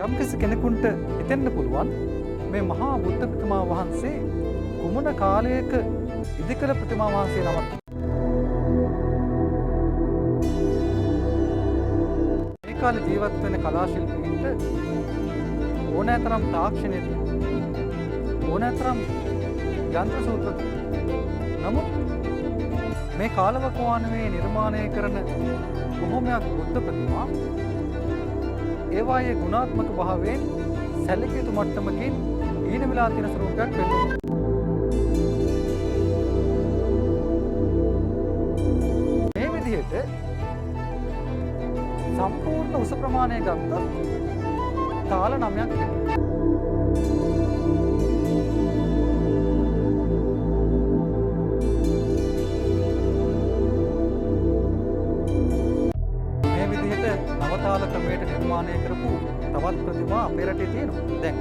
යම්කිසි කෙනෙකුට හිතෙන්න පුළුවන් මේ මහා බුද්ධ ප්‍රතිමා වහන්සේ කුමන කාලයක ඉදිකළ ප්‍රතිමා වහන්සේ නමක්. මේ කාලේ ජීවත් වෙන කලා ශිල්පීන්ට ඕනෑතරම් තාක්ෂණය තියෙනවා. ඕනෑතරම් යන්ත්‍ර සූත්‍ර තියෙනවා. නමුත් මේ කාලවකවානුවේ නිර්මාණය කරන බොහෝමයක් බුද්ධ ප්‍රතිමා ඒවායේ ගුණාත්මක භාවයෙන් සැලකිය යුතු මට්ටමකින් ඊන වෙලා තියෙන ස්වරූපයක් වෙනවා. මේ විදිහට සම්පූර්ණ උස ප්‍රමාණය ගත්තත් තාල 9ක් වෙනවා. නවතාල ක්‍රමයට නිර්මාණය කරපු තවත් ප්‍රතිමා අපේ රටේ තියෙනවා. දැන්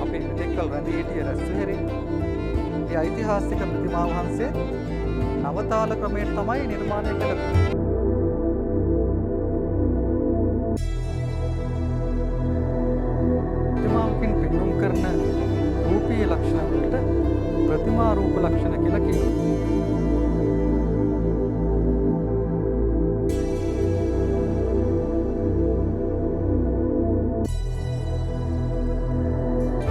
අපි මෙතෙක්කල් රැඳී හිටිය රැස්වෙහෙරේ ඒ ඓතිහාසික ප්‍රතිමා වහන්සේ නවතාල ක්‍රමයට තමයි නිර්මාණය කළේ. ප්‍රතිමාවකින් පෙන්වුම් කරන රූපීය ලක්ෂණ වලට ප්‍රතිමා රූප ලක්ෂණ කියලා කියනවා.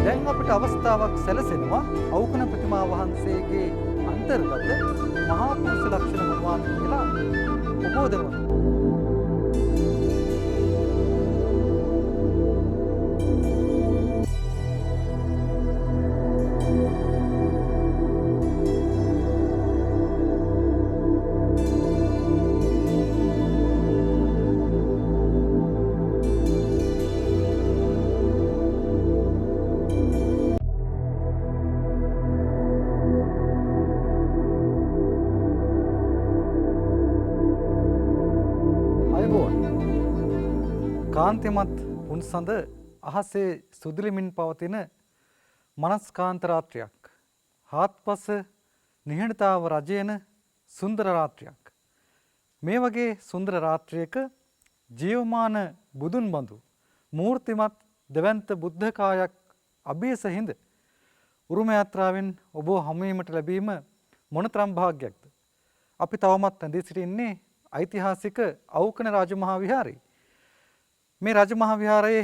දැන් අපිට අවස්ථාවක් සැලසෙනවා අවුකන ප්‍රතිමා වහන්සේගේ අන්තර්ගත මහා පුරුෂ ලක්ෂණ මොනවාද කියලා උපෝදවන්න. කාන්තිමත් පුන්සඳ අහසේ සුදුලිමින් පවතින මනස්කාන්ත රාත්‍රියක්. හාත්පස නිහඬතාව රජයන සුන්දර රාත්‍රියක්. මේ වගේ සුන්දර රාත්‍රියක ජීවමාන බුදුන් බඳු මූර්තිමත් දෙවන්ත බුද්ධ කායක් අභියස හිඳ උරුම යාත්‍රාවෙන් ඔබ හමුවීමට ලැබීම මොනතරම් භාග්‍යයක්ද. අපි තවමත් ඇඳී සිටින්නේ ඓතිහාසික අවුකන රාජමහා විහාරයේ. මේ රාජමහා විහාරයේ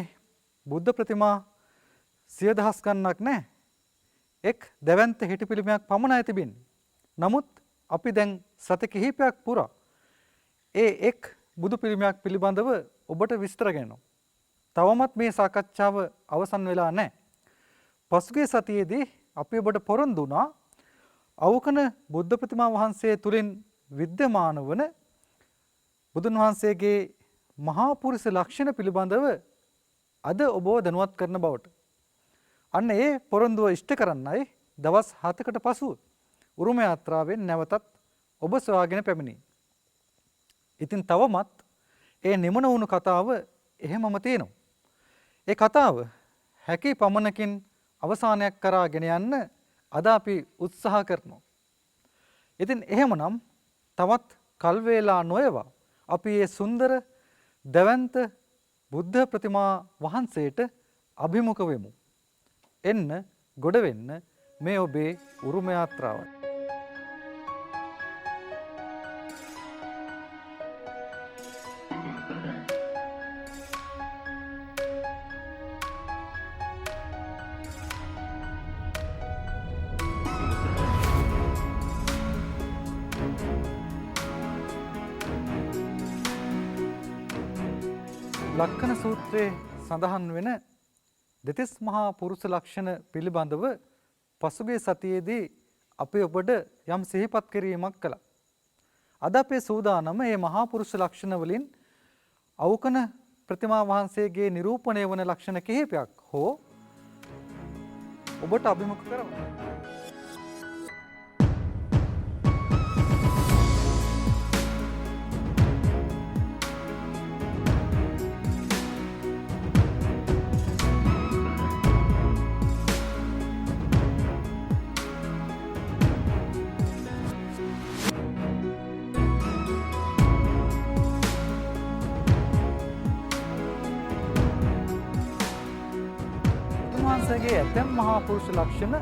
බුද්ධ ප්‍රතිමා 10000 ගණනක් නැහැ. එක් දෙවන්ත හිටි පිළිමයක් පමණයි තිබෙන්නේ. නමුත් අපි දැන් සති කිහිපයක් පුරා ඒ එක් බුදු පිළිමයක් පිළිබඳව ඔබට විස්තර කරනවා. තවමත් මේ සාකච්ඡාව අවසන් වෙලා නැහැ. පසුගිය සතියේදී අපි ඔබට පොරොන්දු වුණා අවුකන බුද්ධ ප්‍රතිමා වහන්සේ තුලින් විද්‍යමාන වන බුදුන් වහන්සේගේ මහා පුරුෂ ලක්ෂණ පිළිබඳව අද ඔබව දැනුවත් කරන බවට. අන්න ඒ පොරොන්දුව ඉෂ්ට කරන්නයි දවස් 7කට පසුව උරුම යාත්‍රාවෙන් නැවතත් ඔබ සොයාගෙන පැමිණි. ඉතින් තවමත් ඒ නිමන වුණු කතාව එහෙමම තියෙනවා. ඒ කතාව හැකි පමණකින් අවසානයක් කරාගෙන යන්න අද අපි උත්සාහ කරනවා. ඉතින් එහෙමනම් තවත් කල් වේලා නොයවා අපි මේ සුන්දර දවන්ත බුද්ධ ප්‍රතිමා වහන්සේට අභිමුඛ වෙමු. එන්න ගොඩ වෙන්න මේ ඔබේ උරුම යාත්‍රාවයි. ලක්කන සූත්‍රයේ සඳහන් වෙන දෙතිස් මහා පුරුෂ ලක්ෂණ පිළිබඳව පසුගිය සතියේදී අපි ඔබට යම් සිහිපත් කිරීමක් කළා. අද අපේ සූදානම මේ මහා පුරුෂ ලක්ෂණ වලින් අවුකන ප්‍රතිමා වහන්සේගේ නිරූපණය වන ලක්ෂණ කිහිපයක් හෝ ඔබට අභිමුඛ කරමු. උන්වහන්සේගේ ඇතැම් මහා පුරුෂ ලක්ෂණ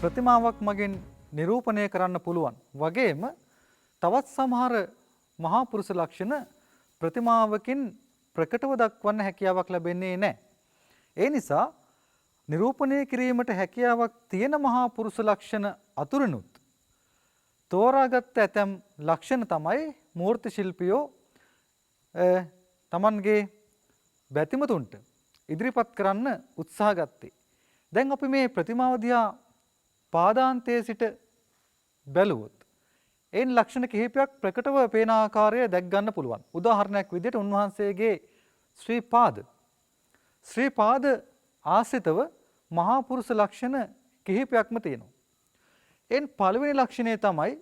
ප්‍රතිමාවක් මගින් නිරූපණය කරන්න පුළුවන්. වගේම තවත් සමහර මහා පුරුෂ ලක්ෂණ ප්‍රතිමාවකින් ප්‍රකටව දක්වන්න හැකියාවක් ලැබෙන්නේ නැහැ. ඒ නිසා නිරූපණය කිරීමට හැකියාවක් තියෙන මහා පුරුෂ ලක්ෂණ අතුරිනුත් තෝරාගත් ඇතැම් ලක්ෂණ තමයි මූර්ති ශිල්පියෝ තමන්ගේ බැතිමතුන්ට ඉදිරිපත් කරන්න උත්සාහ ගත්තේ. දැන් අපි මේ ප්‍රතිමාව දිහා පාදාන්තයේ සිට බැලුවොත් එයින් ලක්ෂණ කිහිපයක් ප්‍රකටව පේන ආකාරය දැක් ගන්න පුළුවන්. උදාහරණයක් විදිහට උන්වහන්සේගේ ශ්‍රී පාද ආශ්‍රිතව මහා පුරුෂ ලක්ෂණ කිහිපයක්ම තියෙනවා. එයින් පළවෙනි ලක්ෂණය තමයි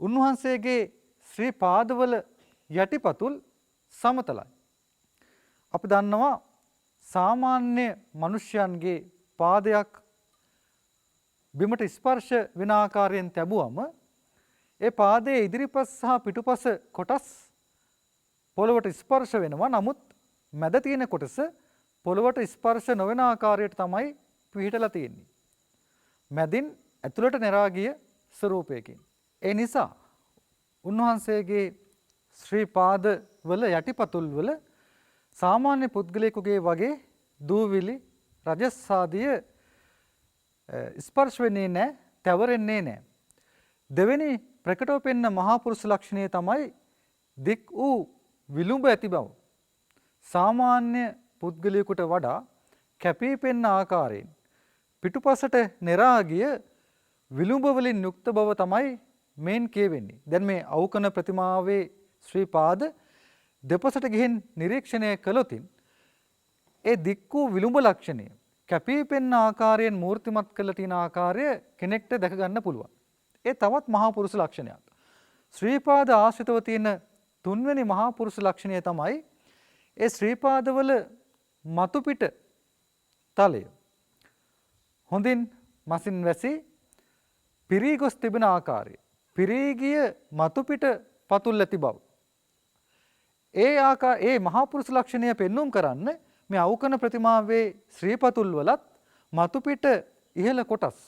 උන්වහන්සේගේ ශ්‍රී පාදවල යටිපතුල් සමතලයි. අපි දන්නවා සාමාන්‍ය මිනිසයන්ගේ පාදයක් බිමට ස්පර්ශ වෙන ආකාරයෙන් තැබුවම ඒ පාදයේ ඉදිරිපස සහ පිටුපස කොටස් පොළවට ස්පර්ශ වෙනවා. නමුත් මැද තියෙන කොටස පොළවට ස්පර්ශ නොවන ආකාරයට තමයි පිහිටලා තියෙන්නේ. මැදින් ඇතුළට නෙරා ගිය ස්වරූපයකින්. ඒ නිසා උන්වහන්සේගේ ශ්‍රී පාද වල යටිපතුල් වල සාමාන්‍ය පුද්ගලයෙකුගේ වගේ දූවිලි රජස් ආදිය ස්පර්ශ වෙන්නේ නැහැ, තැවරෙන්නේ නැහැ. දෙවෙනි ප්‍රකටව පෙන්න මහා පුරුෂ ලක්ෂණය තමයි දික් වූ විලුඹ ඇති බව. සාමාන්‍ය පුද්ගලයෙකුට වඩා කැපී පෙනෙන ආකාරයෙන් පිටුපසට නෙරා ගිය විලුඹ වලින් යුක්ත බව තමයි මේන් කියවෙන්නේ. දැන් මේ අවකන ප්‍රතිමාවේ ශ්‍රී පාද දෙපසට ගිහින් නිරීක්ෂණය කළොතින් ඒ දික් වූ විලුඹ ලක්ෂණය කැපී පෙනෙන ආකාරයෙන් මූර්තිමත් කරලා තියෙන ආකාරය කෙනෙක්ට දැක ගන්න පුළුවන්. ඒ තවත් මහා පුරුෂ ලක්ෂණයක්. ශ්‍රී පාද ආශ්‍රිතව තියෙන තුන්වෙනි මහා පුරුෂ ලක්ෂණය තමයි ඒ ශ්‍රී පාදවල මතු පිට තලය හොඳින් මසින් වැසී පිරී ගොස් තිබෙන ආකාරය. පිරී ගිය මතු පිට පතුල් ඇති බව. ඒ මහා පුරුෂ ලක්ෂණය පෙන්눔 කරන්න මේ අවකන ප්‍රතිමාවේ ශ්‍රී පතුල් වලත් මතු පිට ඉහළ කොටස්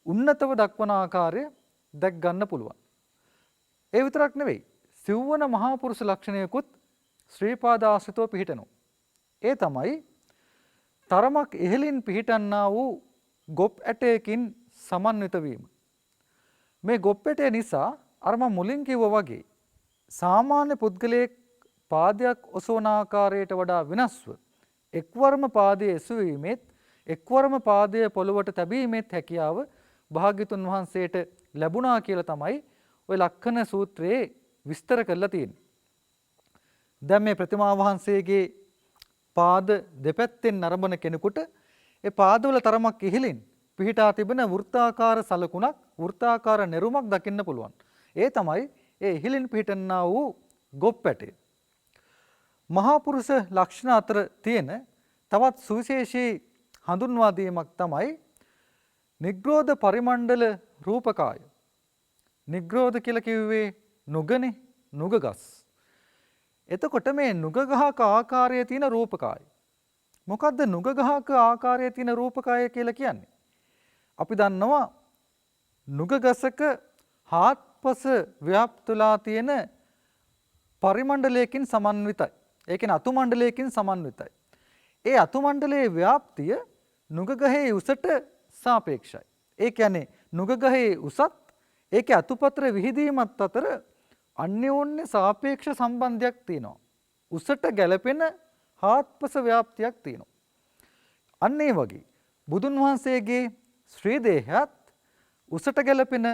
උන්නතව දක්වන ආකාරය දැක් ගන්න පුළුවන්. ඒ විතරක් නෙවෙයි, සිව්වන මහා පුරුෂ ලක්ෂණයකුත් ශ්‍රී පාද ආශ්‍රිතව පිහිටනවා. ඒ තමයි තරමක් ඉහළින් පිහිටන්නා වූ ගොප් ඇටයකින් සමන්විත වීම. මේ ගොප් ඇටය නිසා අර මම මුලින් කිව්වා වගේ සාමාන්‍ය පුද්ගලයෙක් පාදයක් ඔසවන ආකාරයට වඩා වෙනස්ව එක්වරම පාදයේ එසවීමෙත් එක්වරම පාදයේ පොළවට තැබීමෙත් හැකියාව භාග්‍යතුන් වහන්සේට ලැබුණා කියලා තමයි ওই ලක්ඛන සූත්‍රයේ විස්තර කරලා තියෙන්නේ. දැන් මේ ප්‍රතිමා වහන්සේගේ පාද දෙපැත්තෙන් නරඹන කෙනෙකුට ඒ පාදවල තරමක් ඉහළින් පිහිටා තිබෙන වෘත්තාකාර සලකුණක්, වෘත්තාකාර නෙරුමක් දකින්න පුළුවන්. ඒ තමයි ඒ ඉහළින් පිහිටන්නා වූ ගොප් ඇටය. මහා පුරුෂ ලක්ෂණ අතර තියෙන තවත් සුවිශේෂී හඳුන්වා දීමක් තමයි නිග්‍රෝධ පරිමණ්ඩල රූපකාය. නිග්‍රෝධ කියලා කිව්වේ නුගනේ, නුගගස්. එතකොට මේ නුගගහක ආකාරයේ තියෙන රූපකාය. මොකද්ද නුගගහක ආකාරයේ තියෙන රූපකාය කියලා කියන්නේ? අපි දන්නවා නුගගසක හාත්පස ව්‍යාප්තලා තියෙන පරිමණ්ඩලයකින් සමන්විතයි. ඒ කියන්නේ අතු මණ්ඩලයකින් සමන්විතයි. ඒ අතු මණ්ඩලයේ ව්‍යාප්තිය නුගගහේ උසට සාපේක්ෂයි. ඒ කියන්නේ නුගගහේ උසත් ඒකේ අතුපතර විහිදීමත් අතර අන්‍යෝන්‍ය සාපේක්ෂ සම්බන්ධයක් තියෙනවා. උසට ගැලපෙන හාත්පස ව්‍යාප්තියක් තියෙනවා. අන්න ඒ වගේ බුදුන් වහන්සේගේ ශ්‍රී දේහයත් උසට ගැලපෙන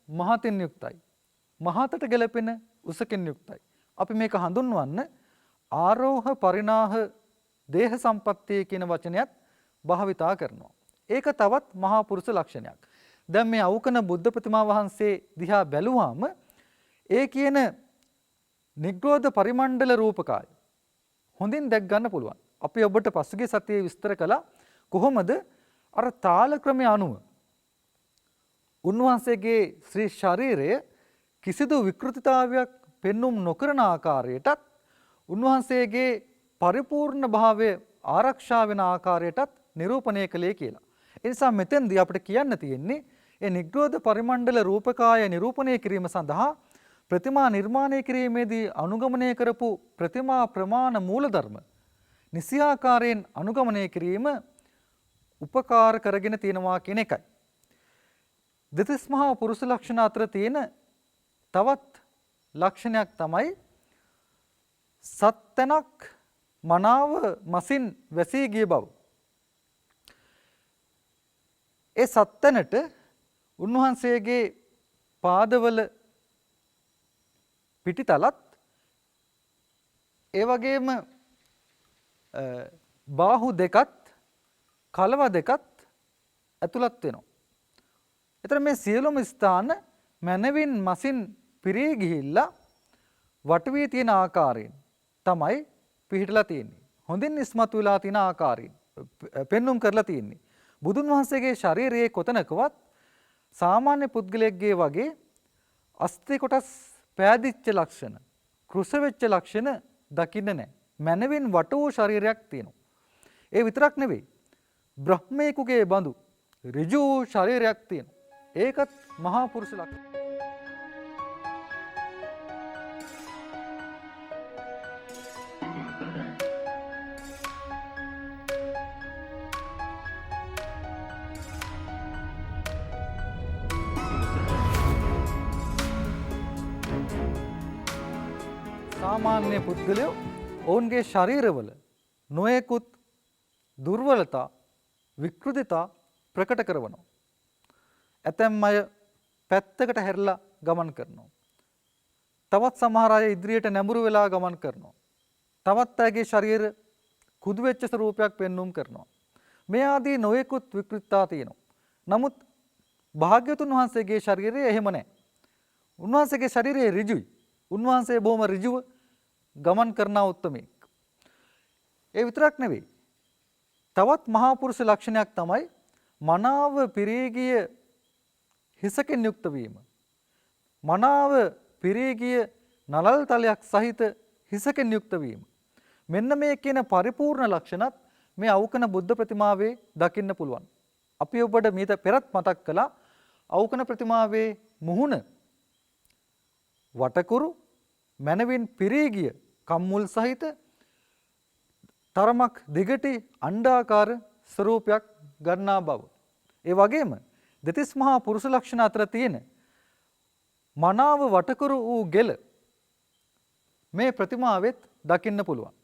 මහතින් යුක්තයි. මහතට ගැලපෙන උසකින් යුක්තයි. අපි මේක හඳුන්වන්න ආරෝහ පරිණාහ දේහ සම්පත්තිය කියන වචනයත් භාවිතා කරනවා. ඒක තවත් මහා පුරුෂ ලක්ෂණයක්. දැන් මේ අවකන බුද්ධ ප්‍රතිමා වහන්සේ දිහා බැලුවාම ඒ කියන නිග්‍රෝධ පරිමණ්ඩල රූපකාය හොඳින් දැක් ගන්න පුළුවන්. අපි ඔබට පසුගිය සතියේ විස්තර කළා කොහොමද අර තාල ක්‍රමය අනුව උන්වහන්සේගේ ශ්‍රී ශරීරය කිසිදු විකෘතිතාවයක් පෙන්눔 නොකරන ආකාරයටත් උන්වහන්සේගේ පරිපූර්ණ භාවය ආරක්ෂා වෙන ආකාරයටත් නිරූපණය කළේ කියලා. ඒ නිසා මෙතෙන්දී අපිට කියන්න තියෙන්නේ ඒ නිග්‍රෝධ පරිමණ්ඩල රූපකාය නිරූපණය කිරීම සඳහා ප්‍රතිමා නිර්මාණය කිරීමේදී අනුගමනය කරපු ප්‍රතිමා ප්‍රමාණ මූලධර්ම නිසියාකාරයෙන් අනුගමනය කිරීම උපකාර කරගෙන තියෙනවා කියන එකයි. දෙතිස් මහා පුරුෂ ලක්ෂණ අතර තියෙන තවත් ලක්ෂණයක් තමයි සත්තනක් මනාව මසින් වැසී ගිය බව. ඒ සත්තනට උන්වහන්සේගේ පාදවල පිටිතලත් ඒ වගේම බාහු දෙකත් කලව දෙකත් ඇතුළත් වෙනවා. එතන මේ සියලුම ස්ථාන මනවින් මසින් පිරී ගිහිල්ලා වට වී තියෙන ආකාරයෙන් තමයි පිහිටලා තියෙන්නේ. හොඳින් ඉස්මතු වෙලා තියෙන ආකාරයෙන් පෙන්눔 කරලා තියෙන්නේ. බුදුන් වහන්සේගේ ශරීරයේ කොතනකවත් සාමාන්‍ය පුද්ගලයෙක්ගේ වගේ අස්ථි කොටස් පෑදිච්ච ලක්ෂණ, කෘෂ වෙච්ච ලක්ෂණ දකින්න නැහැ. මනවින් වට වූ ශරීරයක් තියෙනවා. ඒ විතරක් නෙවෙයි. බ්‍රහ්මයෙකුගේ බඳු ඍජු ශරීරයක් තියෙනවා. ඒකත් මහා පුරුෂ ලක්ෂණ. සාමාන්‍ය පුද්ගලයෝ ඔවුන්ගේ ශරීරවල නොයෙකුත් දුර්වලතා විකෘතිතා ප්‍රකට කරනවා. ඇතැම් අය පැත්තකට හැරිලා ගමන් කරනවා. තවත් සමහර අය ඉදිරියට නැඹුරු වෙලා ගමන් කරනවා. තවත් අයගේ ශරීර කුදු වෙච්ච ස්වරූපයක් පෙන්눔 කරනවා. මේ ආදී නොයෙකුත් විකෘතිතා තියෙනවා. නමුත් භාග්‍යවතුන් වහන්සේගේ ශරීරය එහෙම නැහැ. උන්වහන්සේගේ ශරීරය ඍජුයි. උන්වහන්සේ බොහොම ඍජුව ගමන් කරන උත්තමයෙක්. ඒ විතරක් නෙවෙයි. තවත් මහා පුරුෂ ලක්ෂණයක් තමයි මනාව පිරී හිසකින් යුක්ත වීම. මනාව පිරී නලල් තලයක් සහිත හිසකින් යුක්ත වීම. මෙන්න මේ කියන පරිපූර්ණ ලක්ෂණත් මේ අවකන බුද්ධ ප්‍රතිමාවේ දකින්න පුළුවන්. අපි ඔබට මීට පෙරත් මතක් කළා අවකන ප්‍රතිමාවේ මුහුණ වටකුරු මනවින් පිරී ගිය කම්මුල් සහිත තරමක් දිගටි අණ්ඩාකාර ස්වරූපයක් ගන්නා බව. ඒ වගේම දෙතිස් මහා පුරුෂ ලක්ෂණ අතර තියෙන මනාව වටකුරු වූ ගෙල මේ ප්‍රතිමාවෙත් දකින්න පුළුවන්.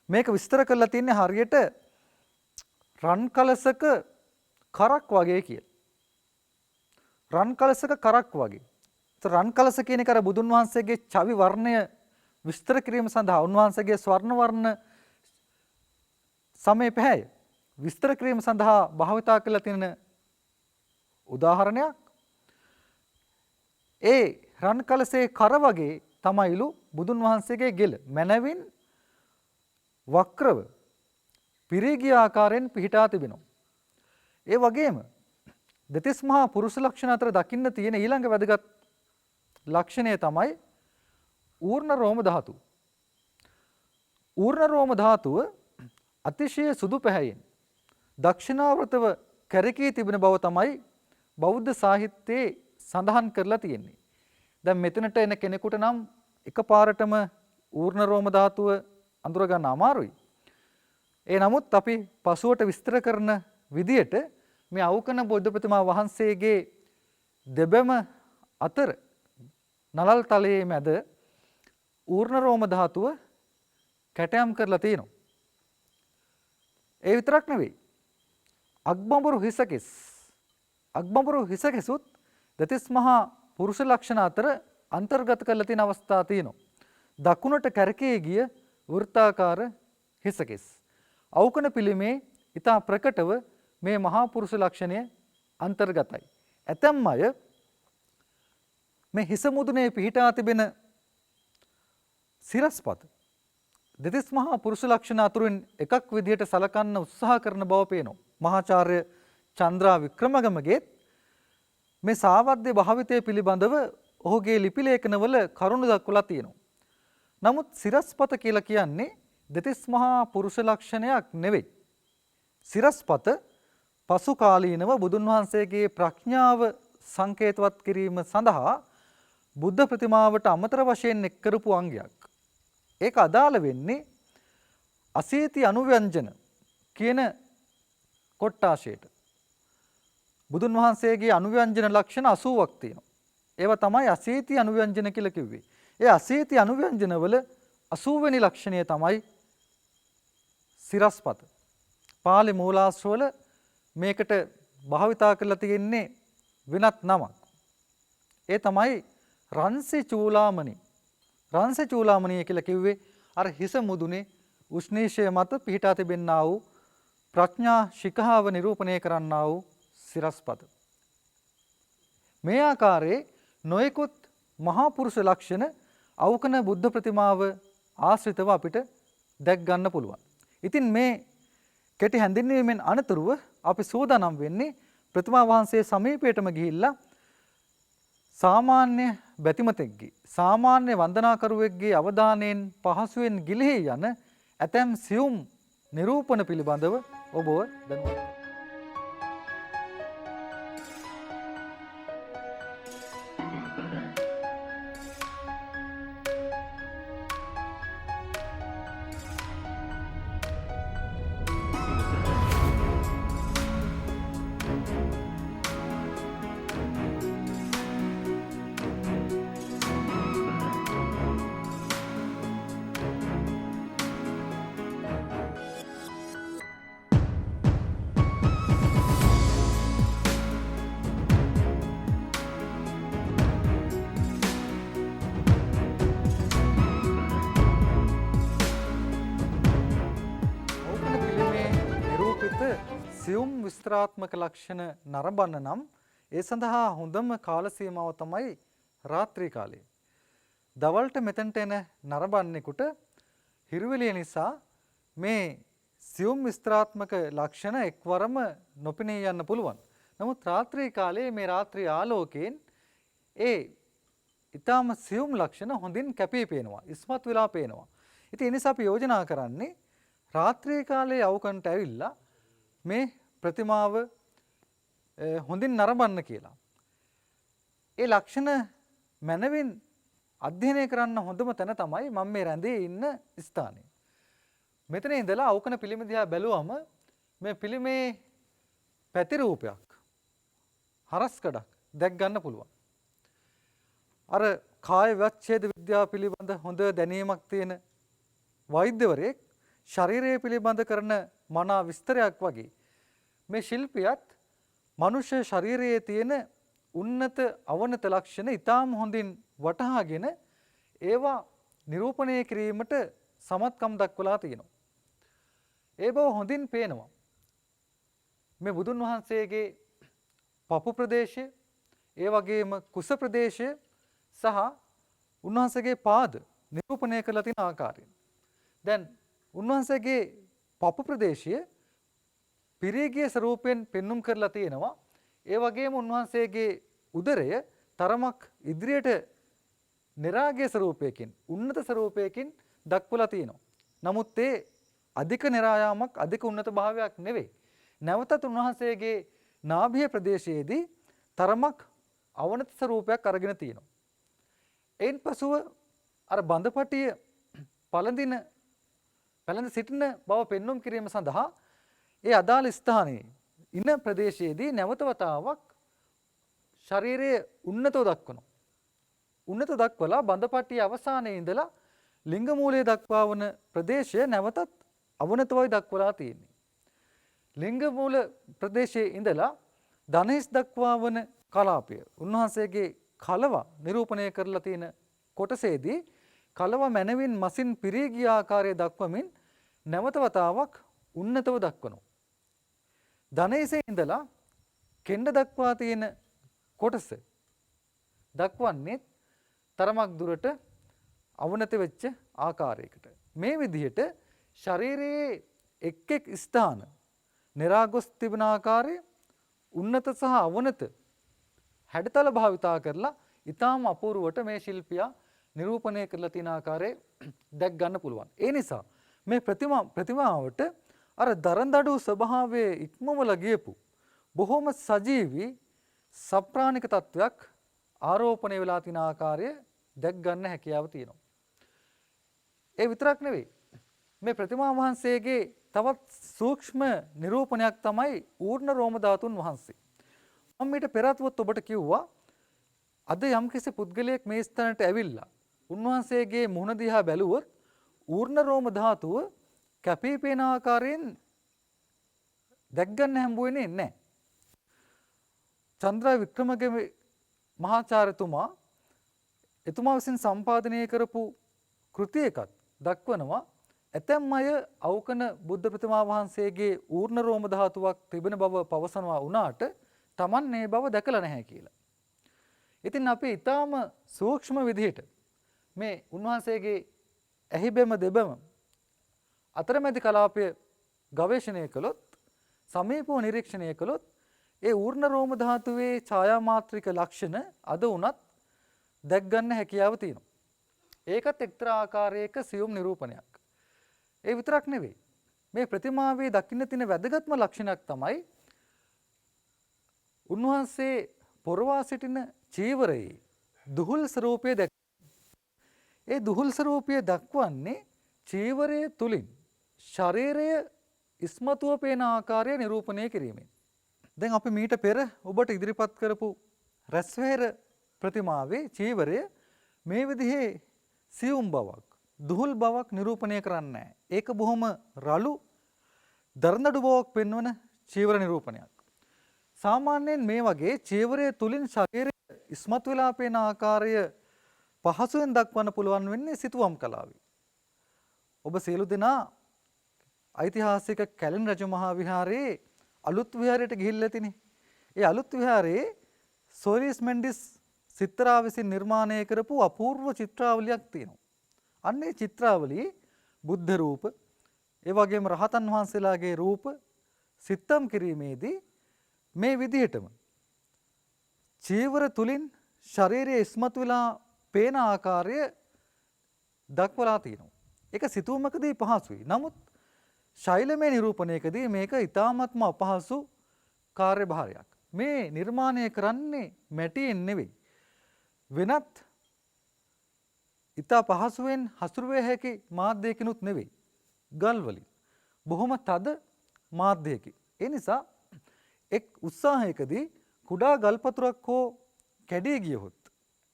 මේක විස්තර කරලා තින්නේ හරියට රන් කලසක කරක් වගේ කියලා. රන් කලසක කරක් වගේ. රන් කලස කියන එක අර බුදුන් වහන්සේගේ චවි වර්ණය විස්තර කිරීම සඳහා උන්වහන්සේගේ ස්වර්ණ වර්ණ සමේ පැහැය විස්තර කිරීම සඳහා භාවිතා කරලා තියෙන උදාහරණයක්. ඒ රන් කලසේ කර වගේ තමයිලු බුදුන් වහන්සේගේ ගෙල මනවින් වක්‍රව පිරී ගිය ආකාරයෙන් පිහිටා තිබෙනවා. ඒ වගේම දෙතිස් මහා පුරුෂ ලක්ෂණ අතර දකින්න තියෙන ඊළඟ වැදගත් ලක්ෂණය තමයි ඌර්ණ රෝම ධාතුව. ඌර්ණ රෝම ධාතුව අතිශය සුදු පැහැයෙන් දක්ෂිනාවෘතව කැරකී තිබෙන බව තමයි බෞද්ධ සාහිත්‍යයේ සඳහන් කරලා තියෙන්නේ. දැන් මෙතනට එන කෙනෙකුට නම් එකපාරටම ඌර්ණ රෝම ධාතුව අඳුර ගන්න අමාරුයි. ඒ නමුත් අපි පසුවට විස්තර කරන විදියට මේ අවකන බෝධි ප්‍රතිමා වහන්සේගේ දෙබැම අතර නලල් තලයේ මැද ඌර්ණ රෝම ධාතුව කැටයම් කරලා තියෙනවා. ඒ විතරක් නෙවෙයි. අග්බඹුරු හිසකෙසුත් දෙතිස් මහා පුරුෂ ලක්ෂණ අතර අන්තර්ගත කරලා තියෙන අවස්ථා තියෙනවා. දකුණට කැරකේ ගිය වෘත්තාකාර හිසකෙස්. අවකන පිළිමේ ඊටා ප්‍රකටව මේ මහා පුරුෂ ලක්ෂණය අන්තර්ගතයි. ඇතැම් අය මේ හිස මුදුනේ පිහිටා තිබෙන සිරස්පත දෙතිස් මහා පුරුෂ ලක්ෂණ අතුරින් එකක් විදිහට සලකන්න උත්සාහ කරන බව පේනවා. මහාචාර්ය චන්ද්‍රා වික්‍රමගමගේ මේ සාවද්‍ය භාවිතය පිළිබඳව ඔහුගේ ලිපි ලේඛනවල කරුණු දක්වලා තියෙනවා. නමුත් සිරස්පත කියලා කියන්නේ දෙතිස් මහා පුරුෂ ලක්ෂණයක් නෙවෙයි. සිරස්පත පසු කාලීනව බුදුන් වහන්සේගේ ප්‍රඥාව සංකේතවත් කිරීම සඳහා බුද්ධ ප්‍රතිමාවට අමතර වශයෙන් එක් කරපු අංගයක්. ඒක අදාළ වෙන්නේ අසීති අනුව්‍යංජන කියන කොට්ටාශයට. බුදුන් වහන්සේගේ අනුව්‍යංජන ලක්ෂණ 80ක් තියෙනවා. ඒවා තමයි අසීති අනුව්‍යංජන කියලා කිව්වේ. ඒ අසීති අනුව්‍යංජන වල 80 වෙනි ලක්ෂණය තමයි සිරස්පත. පාලි මූලාශ්‍රවල මේකට භාවිතා කරලා තියෙන්නේ වෙනත් නමක්. ඒ තමයි රන්සි චූලාමණි. රන්සි චූලාමණිය කියලා කිව්වේ අර හිස මුදුනේ උෂ්ණීෂය මත පිහිටා තිබෙන්නා වූ ප්‍රඥා ශිඛාව නිරූපණය කරන්නා වූ සිරස්පත. මේ ආකාරයේ නොයෙකුත් මහා පුරුෂ ලක්ෂණ අවකන බුද්ධ ප්‍රතිමාව ආශ්‍රිතව අපිට දැක් ගන්න පුළුවන්. ඉතින් මේ කෙටි හැඳින්වීමෙන් අනතුරුව අපි සූදානම් වෙන්නේ ප්‍රතිමා වහන්සේ සමීපයටම ගිහිල්ලා සාමාන්‍ය බැතිමතෙක්ගේ සාමාන්‍ය වන්දනාකරුවෙක්ගේ අවධානයෙන් පහසුවෙන් ගිලිහි යන ඇතැම් සියුම් නිරූපණ පිළිබඳව ඔබව දැනුවත් සියුම් විස්තරාත්මක ලක්ෂණ නරඹන්න නම් ඒ සඳහා හොඳම කාල සීමාව තමයි රාත්‍රී කාලය. දවල්ට මෙතනට එන නරඹන්නෙකුට හිරුවෙලිය නිසා මේ සියුම් විස්තරාත්මක ලක්ෂණ එක්වරම නොපෙනී යන්න පුළුවන්. නමුත් රාත්‍රී කාලයේ මේ රාත්‍රී ආලෝකයෙන් ඒ ඊටම සියුම් ලක්ෂණ හොඳින් කැපී පේනවා, ඉස්මතු වෙලා පේනවා. ඉතින් ඒ නිසා අපි යෝජනා කරන්නේ රාත්‍රී කාලයේ අවකන්ට ඇවිල්ලා මේ ප්‍රතිමාව හොඳින් නරඹන්න කියලා. ඒ ලක්ෂණ මනවින් අධ්‍යයනය කරන්න හොඳම තැන තමයි මම මේ රැඳී ඉන්න ස්ථානය. මෙතන ඉඳලා අවකන පිළිම දිහා බැලුවම මේ පිළිමේ ප්‍රතිරූපයක් හරස්කඩක් දැක් ගන්න පුළුවන්. අර කාය ව්‍යච්ඡේද විද්‍යාව පිළිබඳ හොඳ දැනීමක් තියෙන වෛද්‍යවරයෙක් ශරීරය පිළිබඳ කරන මනා විස්තරයක් වගේ මේ ශිල්පියත් මනුෂ්‍ය ශරීරයේ තියෙන උන්නත අවනත ලක්ෂණ ඉතාම හොඳින් වටහාගෙන ඒවා නිරූපණය කිරීමට සමත්කම් දක්වලා තියෙනවා. ඒ බව හොඳින් පේනවා. මේ බුදුන් වහන්සේගේ පපු ප්‍රදේශය, ඒ වගේම කුස ප්‍රදේශය සහ උන්වහන්සේගේ පාද නිරූපණය කරලා තියෙන ආකාරය. දැන් උන්වහන්සේගේ පපු ප්‍රදේශය පිරිගිය ස්වරූපයෙන් පෙන්눔 කරලා තියෙනවා. ඒ වගේම උන්වහන්සේගේ උදරය තරමක් ඉදිරියට නිරාගය ස්වරූපයකින්, උන්නත ස්වරූපයකින් දක්වලා තියෙනවා. නමුත් ඒ අධික නිරායාමක්, අධික උන්නත භාවයක් නෙවෙයි. නැවතත් උන්වහන්සේගේ නාභිය ප්‍රදේශයේදී තරමක් අවනත ස්වරූපයක් අරගෙන තියෙනවා. එයින් පසුව අර බඳපටිය පැලඳ සිටින බව පෙන්눔 කිරීම සඳහා ඒ අදාළ ස්ථානයේ ඉන ප්‍රදේශයේදී නැවත වතාවක් ශරීරයේ උන්නතව දක්වනවා. උන්නත දක්වලා බඳපටිය අවසානයේ ඉඳලා ලිංග මූලයේ දක්වා වන ප්‍රදේශය නැවතත් අවනතවයි දක්වලා තියෙන්නේ. ලිංග මූල ප්‍රදේශයේ ඉඳලා ධනහිස් දක්වා වන කලාපය උන්වහන්සේගේ කලව නිරූපණය කරලා තියෙන කොටසේදී කලව මනවින් මසින් පිරී ගිය ආකාරය දක්වමින් නැවත වතාවක් උන්නතව දක්වනවා. ධනහිසේ ඉඳලා කෙන්ඩ දක්වා තියෙන කොටස දක්වන්නේ තරමක් දුරට අවනත වෙච්ච ආකාරයකට. මේ විදිහට ශරීරයේ එක් එක් ස්ථාන නිරාගොස් තිබෙන ආකාරය උන්නත සහ අවනත හැඩතල භාවිතා කරලා ඊටාම අපූර්වට මේ ශිල්පියා නිරූපණය කරලා තියෙන ආකාරය දැක් ගන්න පුළුවන්. ඒ නිසා මේ ප්‍රතිමාවට අර දරදඬු ස්වභාවයේ ඉක්මවලා ගියපු බොහොම සජීවී සප්‍රාණික තත්වයක් ආරෝපණය වෙලා තියෙන ආකාරය දැක් ගන්න හැකියාව තියෙනවා. ඒ විතරක් නෙවෙයි මේ ප්‍රතිමා වහන්සේගේ තවත් සූක්ෂම නිරූපණයක් තමයි ඌර්ණ රෝම ධාතුන් වහන්සේ. මම ඊට පෙරත්වොත් ඔබට කිව්වා අද යම්කිසි පුද්ගලයෙක් මේ ස්ථානට ඇවිල්ලා උන්වහන්සේගේ මුහුණ දිහා බැලුවොත් ඌර්ණ රෝම ධාතුව කැපී පෙනෙන ආකාරයෙන් දැක් ගන්න හම්බ වෙන්නේ නැහැ. චන්ද්‍ර වික්‍රමගේ මහාචාර්යතුමා එතුමා විසින් සම්පාදනය කරපු කෘතියකත් දක්වනවා ඇතැම් අය අවකන බුද්ධ ප්‍රතිමා වහන්සේගේ ඌර්ණ රෝම ධාතුවක් තිබෙන බව පවසනවා වුණාට Taman මේ බව දැකලා නැහැ කියලා. ඉතින් අපි ඊටාම සූක්ෂම විදිහට මේ උන්වහන්සේගේ ඇහිබෙම දෙබම අතරමැදි කලාපය ගවේෂණය කළොත් සමීපව නිරීක්ෂණය කළොත් ඒ ඌර්ණ රෝම ධාතුවේ ඡායා මාත්‍රික ලක්ෂණ අද උනත් දැක් ගන්න හැකියාව තියෙනවා. ඒකත් එක්තරා ආකාරයක සියුම් නිරූපණයක්. ඒ විතරක් නෙවෙයි. මේ ප්‍රතිමාවේ දකින්න තියෙන වැදගත්ම ලක්ෂණයක් තමයි උන්වහන්සේ පොරවා සිටින චීවරයේ දුහුල් ස්වરૂපය දැක්. ඒ දුහුල් ස්වરૂපය දක්වන්නේ චීවරයේ තුලින් ශරීරය ඉස්මතුව පේන ආකාරය නිරූපණය කිරීමෙන්. දැන් අපි මීට පෙර ඔබට ඉදිරිපත් කරපු රැස්වැහෙර ප්‍රතිමාවේ චීවරය මේ විදිහේ සියුම් බවක් දුහුල් බවක් නිරූපණය කරන්නේ නැහැ. ඒක බොහොම රළු දරදඬු බවක් පෙන්වන චීවර නිරූපණයක්. සාමාන්‍යයෙන් මේ වගේ චීවරය තුලින් ශරීරය ඉස්මතු වෙලා පේන ආකාරය පහසුවෙන් දක්වන්න පුළුවන් වෙන්නේ සිතුවම් කලාවේ. ඔබ සියලු දෙනා ඓතිහාසික කැලණ රජමහා විහාරයේ අලුත් විහාරයට ගිහිල්ලා තිනේ. ඒ අලුත් විහාරයේ සෝරිස් මෙන්ඩිස් සිත්තරා විසින් නිර්මාණය කරපු අපූර්ව චිත්‍රාවලියක් තියෙනවා. අන්න ඒ චිත්‍රාවලියේ බුද්ධ රූප, ඒ වගේම රහතන් වහන්සේලාගේ රූප සිත්තම් කිරීමේදී මේ විදිහටම චීවර තුලින් ශරීරයේ ඉස්මතු වෙලා පේන ආකාරය දක්වලා තියෙනවා. ඒක සිතුවමකදී පහසුයි. නමුත් ශෛලමය නිරූපණයකදී මේක ඊටාත්ම අපහසු කාර්යභාරයක්. මේ නිර්මාණය කරන්නේ මැටියෙන් නෙවෙයි. වෙනත් ඊට පහසුවෙන් හසුරුවිය හැකි මාධ්‍යයකිනුත් නෙවෙයි. ගල් වලින්. බොහොම තද මාධ්‍යයකින්. ඒ නිසා එක් උත්සාහයකදී කුඩා ගල්පතුරක් හෝ කැඩී ගියහොත්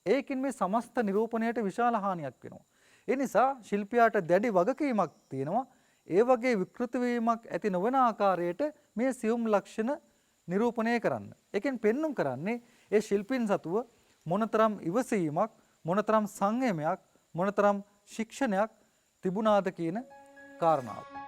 ඒකින් මේ සමස්ත නිරූපණයට විශාල හානියක් වෙනවා. ඒ නිසා ශිල්පියාට දැඩි වගකීමක් තියෙනවා. ඒ වගේ විකෘති වීමක් ඇති නොවන ආකාරයට මේ සියුම් ලක්ෂණ නිරූපණය කරන්න. ඒකෙන් පෙන්눔 කරන්නේ ඒ ශිල්පීන් සතුව මොනතරම් ඉවසීමක්, මොනතරම් සංයමයක්, මොනතරම් ශික්ෂණයක් තිබුණාද කියන කාරණාව.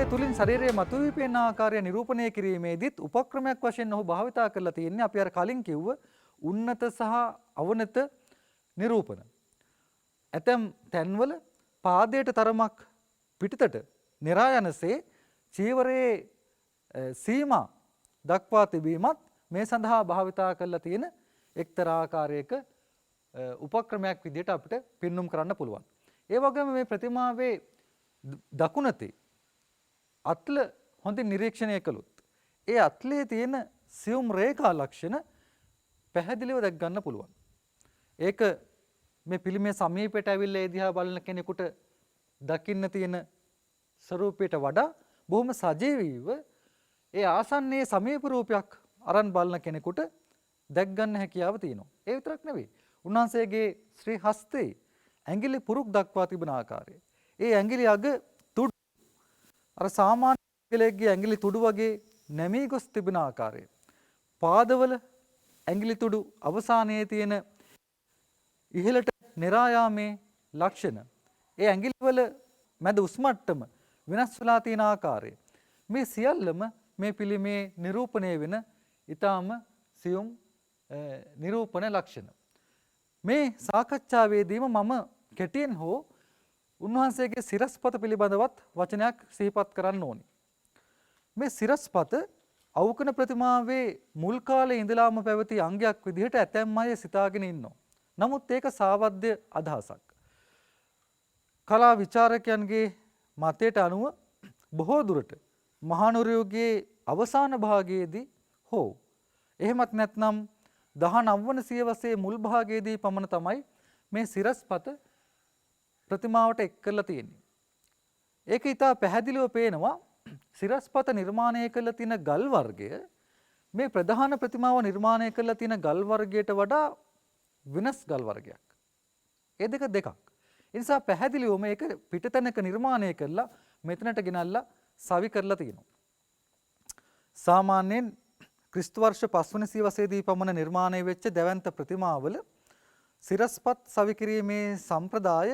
තුලින් ශරීරයේ මතුවී පෙනෙන ආකාරය නිරූපණය කිරීමේදීත් උපක්‍රමයක් වශයෙන් ඔහු භාවිතා කරලා තියෙන්නේ අපි අර කලින් කිව්ව උන්නත සහ අවනත නිරූපණ. ඇතම් තැන්වල පාදයට තරමක් පිටතට නිරා යනසේ චීවරයේ සීමා දක්වා තිබීමත් මේ සඳහා භාවිතා කරලා තියෙන එක්තරා ආකාරයක උපක්‍රමයක් විදිහට අපිට පෙන්눔 කරන්න පුළුවන්. ඒ වගේම මේ ප්‍රතිමාවේ දකුණතේ අත්ල හොඳින් නිරීක්ෂණය කළොත් ඒ අත්ලේ තියෙන සියුම් රේඛා ලක්ෂණ පැහැදිලිව දැක් ගන්න පුළුවන්. ඒක මේ පිළිමේ සමීපයට ඇවිල්ලා ඒ දිහා බලන කෙනෙකුට දකින්න තියෙන ස්වරූපයට වඩා බොහොම සජීවීව ඒ ආසන්නයේ සමීප රූපයක් අරන් බලන කෙනෙකුට දැක් ගන්න හැකියාව තියෙනවා. ඒ විතරක් නෙවෙයි. උන්වහන්සේගේ ශ්‍රී හස්තේ ඇඟිලි පුරුක් දක්වා තිබෙන ආකාරය. ඒ ඇඟිලි අග අර සාමාන්‍ය පුද්ගලයෙක්ගේ ඇඟිලි තුඩු වගේ නැමී ගොස් තිබෙන ආකාරය. පාදවල ඇඟිලි තුඩු අවසානයේ තියෙන ඉහළට නෙරා යාමේ ලක්ෂණ. ඒ ඇඟිලිවල මැද උස් මට්ටම වෙනස් වෙලා තියෙන ආකාරය. මේ සියල්ලම මේ පිළිමේ නිරූපණය වෙන ඊටාම සියුම් නිරූපණ ලක්ෂණ. මේ සාකච්ඡාවේදීම මම කෙටියෙන් හෝ උන්වහන්සේගේ සිරස්පත පිළිබඳවත් වචනයක් සිහිපත් කරන්න ඕනි. මේ සිරස්පත අවුකන ප්‍රතිමාවේ මුල් කාලේ ඉඳලාම පැවති අංගයක් විදිහට ඇතැම් අය සිතාගෙන ඉන්නවා. නමුත් ඒක සාවද්‍ය අදහසක්. කලා විචාරකයන්ගේ මතයට අනුව බොහෝ දුරට මහනුවර යුගයේ අවසාන භාගයේදී හෝ එහෙමත් නැත්නම් 19 වන සියවසේ මුල් භාගයේදී පමණ තමයි මේ සිරස්පත ප්‍රතිමාවට එක් කරලා තියෙන්නේ. ඒක ඉතා පැහැදිලිව පේනවා සිරස්පත නිර්මාණය කළ තියෙන ගල් වර්ගය මේ ප්‍රධාන ප්‍රතිමාව නිර්මාණය කළ තියෙන ගල් වර්ගයට වඩා වෙනස් ගල් වර්ගයක්. ඒ දෙකක්. ඒ නිසා පැහැදිලිව මේක පිටතැනක නිර්මාණය කරලා මෙතනට ගෙනල්ලා සවි කරලා තියෙනවා. සාමාන්‍යයෙන් ක්‍රිස්තු වර්ෂ 5 වන සියවසේදී පමණ නිර්මාණය වෙච්ච දැවැන්ත ප්‍රතිමාවල සිරස්පත් සවි කිරීමේ සම්ප්‍රදාය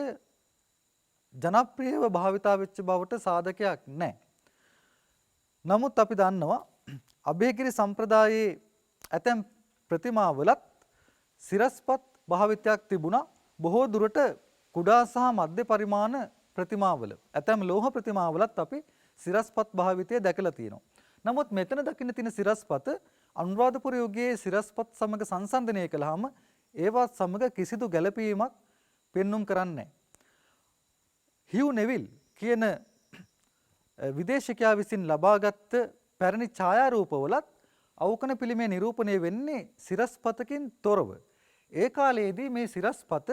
ජනප්‍රියව භාවිතා වෙච්ච බවට සාධකයක් නැහැ. නමුත් අපි දන්නවා අභයගිරි සම්ප්‍රදායේ ඇතැම් ප්‍රතිමාවලත් සිරස්පත් භාවිතයක් තිබුණා. බොහෝ දුරට කුඩා සහ මධ්‍ය පරිමාණ ප්‍රතිමාවල ඇතැම් ලෝහ ප්‍රතිමාවලත් අපි සිරස්පත් භාවිතය දැකලා තියෙනවා. නමුත් මෙතන දකින්න තියෙන සිරස්පත අනුරාධපුර යුගයේ සිරස්පත් සමග සංසන්දනය කළාම ඒවත් සමග කිසිදු ගැළපීමක් පෙන්눔 කරන්නේ නැහැ. හියු නෙවිල් කියන විදේශිකයා විසින් ලබාගත් පැරණි ඡායාරූපවලත් අවකන පිළිමේ නිරූපණය වෙන්නේ සිරස්පතකින් තොරව. ඒ කාලයේදී මේ සිරස්පත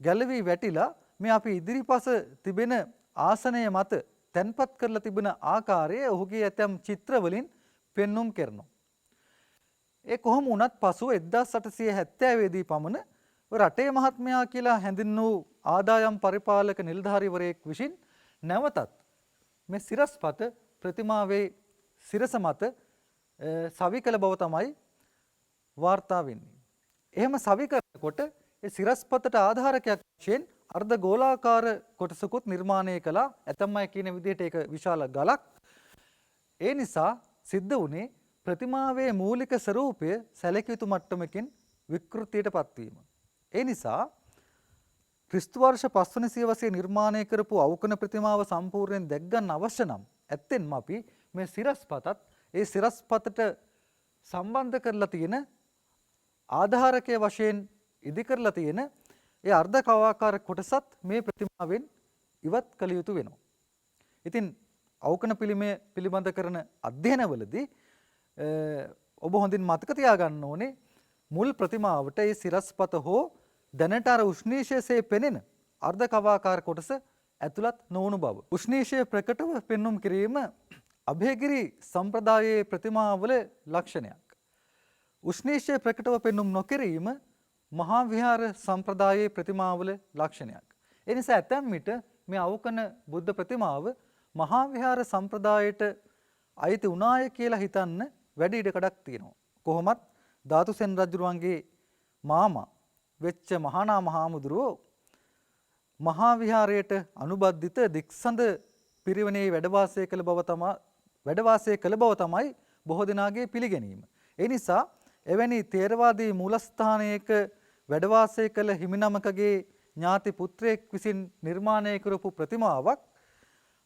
ගැලවි වැටිලා මේ අපි ඉදිරිපස තිබෙන ආසනය මත තැන්පත් කරලා තිබෙන ආකාරය ඔහුගේ ඇතම් චිත්‍ර වලින් පෙන්눔 කරනවා. ඒ කොහොම වුණත් පසුව 1870 දී පමණ රටේ මහත්මයා කියලා හැඳින්වූ ආදායම් පරිපාලක නිලධාරීවරයෙක් විසින් නැවතත් මේ සිරස්පත ප්‍රතිමාවේ සිරස මත සවි කළ බව තමයි වාර්තා වෙන්නේ. එහෙම සවි කරනකොට ඒ සිරස්පතට ආධාරකයක් වශයෙන් අර්ධ ගෝලාකාර කොටසකුත් නිර්මාණය කළා. ඇතම් අය කියන විදිහට ඒක විශාල ගලක්. ඒ නිසා සිද්ධ වුණේ ප්‍රතිමාවේ මූලික ස්වરૂපය සැලකිය යුතු මට්ටමකින් විකෘතියටපත් වීම. ඒ නිසා ක්‍රිස්තු වර්ෂ 5 වන සියවසේ නිර්මාණය කරපු අවකන ප්‍රතිමාව සම්පූර්ණයෙන් දැක් ගන්න අවශ්‍ය නම් ඇත්තෙන්ම අපි මේ සිරස්පතත් ඒ සිරස්පතට සම්බන්ධ කරලා තියෙන ආධාරකයේ වශයෙන් ඉදි කරලා තියෙන ඒ අර්ධ කවාකාර කොටසත් මේ ප්‍රතිමාවෙන් ඉවත් කළ යුතු වෙනවා. ඉතින් අවකන පිළිමය පිළිබඳ කරන අධ්‍යයනවලදී ඔබ හොඳින් මතක තියාගන්න ඕනේ මුල් ප්‍රතිමාවට ඒ සිරස්පත හෝ දැනට අර උෂ්ණීෂයේ පෙනෙන අර්ධ කවාකාර කොටස ඇතුළත් නොවුණු බව. උෂ්ණීෂය ප්‍රකටව පෙන්눔 කිරීම අභයගිරි සම්ප්‍රදායේ ප්‍රතිමාවල ලක්ෂණයක්. උෂ්ණීෂය ප්‍රකටව පෙන්눔 නොකිරීම මහා විහාර සම්ප්‍රදායේ ප්‍රතිමාවල ලක්ෂණයක්. ඒ නිසා ඇතැම් විට මේ අවකන බුද්ධ ප්‍රතිමාව මහා විහාර සම්ප්‍රදායට අයිති උනාය කියලා හිතන්න වැඩි ඉඩකඩක් තියෙනවා. කොහොමත් ධාතුසෙන් රජුරුවන්ගේ මාමා වෙච්ච මහානා මහාමුදුරුවෝ මහා විහාරයට අනුබද්ධිත දික්සඳ පිරිවෙනේ වැඩ වාසය කළ බව තමයි බොහෝ දෙනාගේ පිළිගැනීම. ඒ නිසා එවැනි තේරවාදී මූලස්ථානයක වැඩ වාසය කළ හිමිනමකගේ ඥාති පුත්‍රයෙක් විසින් නිර්මාණය කරපු ප්‍රතිමාවක්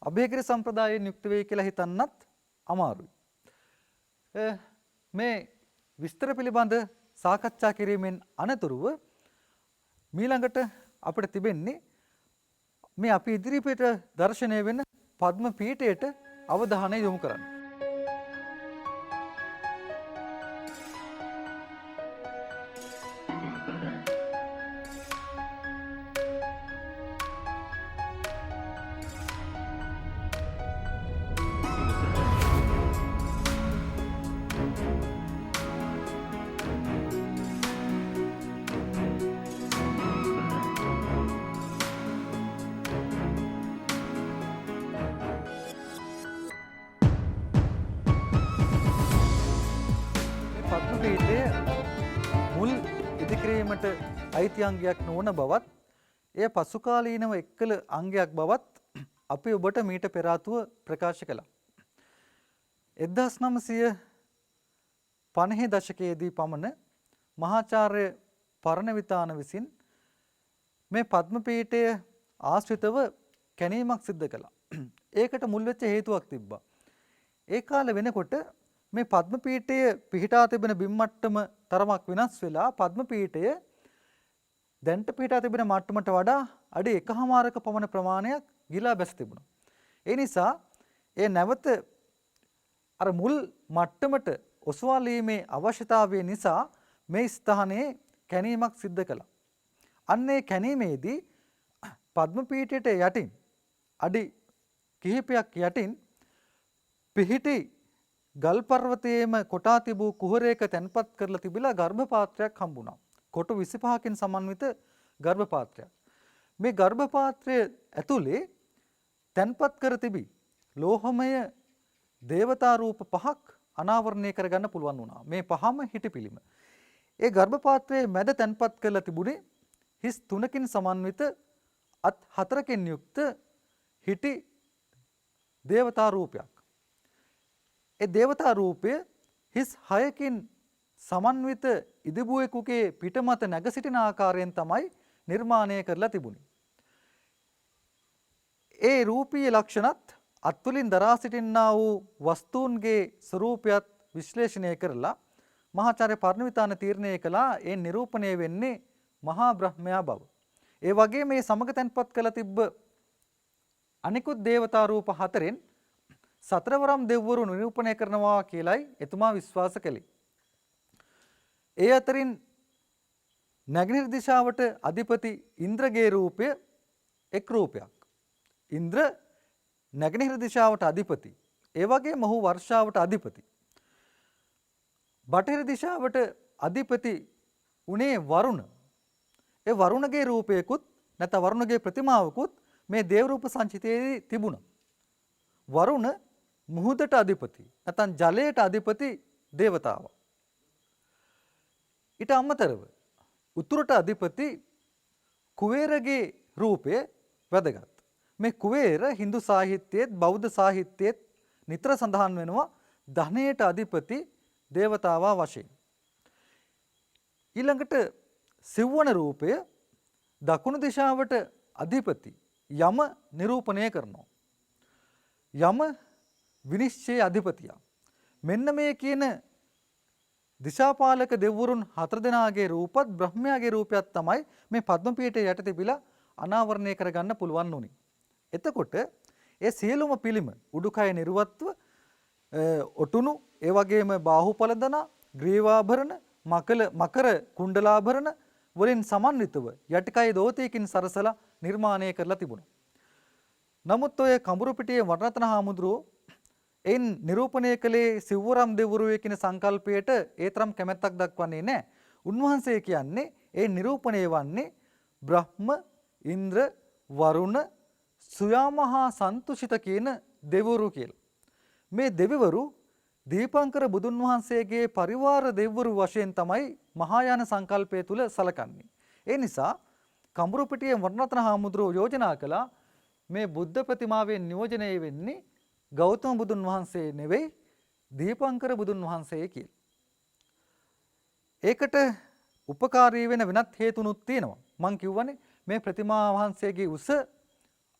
අභයගිරි සම්ප්‍රදායෙන් යුක්ත වෙයි කියලා හිතන්නත් අමාරුයි. මේ විස්තර පිළිබඳ සාකච්ඡා කිරීමෙන් අනතුරුව මීළඟට අපිට තිබෙන්නේ මේ අපි ඉදිරිපිට දර්ශනය වෙන පද්ම පීඨයට අවධානය යොමු කරන්න. ඉදිකිරීමට අයිති අංගයක් නොවන බවත් එය පසුකාලීනව එක්කල අංගයක් බවත් අපි ඔබට මීට පෙර ආතුව ප්‍රකාශ කළා. 1950 දශකයේදී පමණ මහාචාර්ය පරණවිතාන විසින් මේ පද්මපීඨය ආශ්‍රිතව කැණීමක් සිද්ධ කළා. ඒකට මුල් වෙච්ච හේතුවක් තිබ්බා. ඒ කාලේ වෙනකොට මේ පද්මපීඨය පිහිටා තිබෙන බිම් මට්ටම තරමක් වෙනස් වෙලා පද්මපීඨය දැන්ට පිහිටා තිබෙන මට්ටමට වඩා අඩි 1.5ක පමණ ප්‍රමාණයක් ගිලා බැස තිබුණා. ඒ නිසා ඒ නැවත අර මුල් මට්ටමට ඔසවාලීමේ අවශ්‍යතාවය නිසා මේ ස්ථානයේ කැණීමක් සිද්ධ කළා. අන්නේ කැණීමේදී පද්මපීඨයට යටින් අඩි කිහිපයක් යටින් පිහිටි ගල් පර්වතයේම කොටා තිබූ කුහරයක තැන්පත් කරලා තිබිලා ගර්භ පාත්‍රයක් හම්බුණා. කොටු 25කින් සමන්විත ගර්භ පාත්‍රයක්. මේ ගර්භ පාත්‍රය ඇතුලේ තැන්පත් කර තිබී ලෝහමය දේවතා රූප 5ක් අනාවරණය කරගන්න පුළුවන් වුණා. මේ පහම හිටි පිළිම. ඒ ගර්භ පාත්‍රයේ මැද තැන්පත් කරලා තිබුණේ හිස් 3කින් සමන්විත අත් 4කින් යුක්ත හිටි දේවතා රූපයක්. ඒ දේවතා රූපය හිස් 6කින් සමන්විත ඉදිබුවෙකුගේ පිට මත නැග සිටින ආකාරයෙන් තමයි නිර්මාණය කරලා තිබුණේ. ඒ රූපීය ලක්ෂණත් අත්තුලින් දරා සිටින්නා වූ වස්තුන්ගේ ස්වરૂපයත් විශ්ලේෂණය කරලා මහාචාර්ය පරණවිතාන තීරණය කළා ඒ නිරූපණය වෙන්නේ මහා බ්‍රහ්මයා බව. ඒ වගේ මේ සමග තැන්පත් කළ තිබ්බ අනිකුත් දේවතා රූප 4න් සතරවරම් දෙවිවරු නිරූපණය කරනවා කියලයි එතුමා විශ්වාස කළේ. ඒ අතරින් නැගෙනහිර දිශාවට අධිපති ඉන්ද්‍රගේ රූපය එක් රූපයක්. ඉන්ද්‍ර නැගෙනහිර දිශාවට අධිපති. ඒ වගේම ඔහු වර්ෂාවට අධිපති. බටහිර දිශාවට අධිපති උනේ වරුණ. ඒ වරුණගේ රූපයකුත් නැත්නම් වරුණගේ ප්‍රතිමාවකුත් මේ දේව රූප සංචිතයේදී තිබුණා. වරුණ මුහුදට අධිපති නැත්නම් ජලයට අධිපති දේවතාවා. ඊට අමතරව උතුරට අධිපති කුවේරගේ රූපය වැදගත්. මේ කුවේර හින්දු සාහිත්‍යයේත් බෞද්ධ සාහිත්‍යයේත් නිතර සඳහන් වෙනවා ධනයට අධිපති දේවතාවා වශයෙන්. ඊළඟට සිව්වන රූපය දකුණු දිශාවට අධිපති යම නිරූපණය කරනවා. යම විනිශ්චය අධිපතිය. මෙන්න මේ කියන දිශාපාලක දෙවිවරුන් 4 දෙනාගේ රූපත් බ්‍රහ්මයාගේ රූපයත් තමයි මේ පද්මපීඨයේ යට තිබිලා අනාවරණය කරගන්න පුළුවන් උනේ. එතකොට ඒ සියලුම පිළිම උඩුකය නිර්වත්ව ඔටුනු ඒ වගේම බාහුපලදන ග්‍රීවාභරණ මකර කුණ්ඩලාභරණ වලින් සමන්විතව යටිකය දෝතයකින් සරසලා නිර්මාණය කරලා තිබුණා. නමුත් ඔය කඹුරුපිටියේ වරණතන හාමුදුරුවෝ එයින් නිරූපණය කළේ සිව්වරම් දෙවිවරුවේ කියන සංකල්පයට ඒ තරම් කැමැත්තක් දක්වන්නේ නැහැ. උන්වහන්සේ කියන්නේ ඒ නිරූපණය වන්නේ බ්‍රහ්ම, ඉන්ද්‍ර, වරුණ, සුයාමහා සන්තුෂිත කියන දෙවිවරු කියලා. මේ දෙවිවරු දීපංකර බුදුන් වහන්සේගේ පරිවාර දෙවිවරු වශයෙන් තමයි මහායාන සංකල්පය තුල සලකන්නේ. ඒ නිසා කඹුරුපිටියේ වරණතන හාමුදුරුවෝ යෝජනා කළා මේ බුද්ධ ප්‍රතිමාවෙන් නියෝජනය වෙන්නේ ගෞතම බුදුන් වහන්සේ නෙවෙයි දීපංකර බුදුන් වහන්සේ කියලා. ඒකට උපකාරී වෙන වෙනත් හේතුනුත් තියෙනවා. මම කියවනේ මේ ප්‍රතිමා වහන්සේගේ උස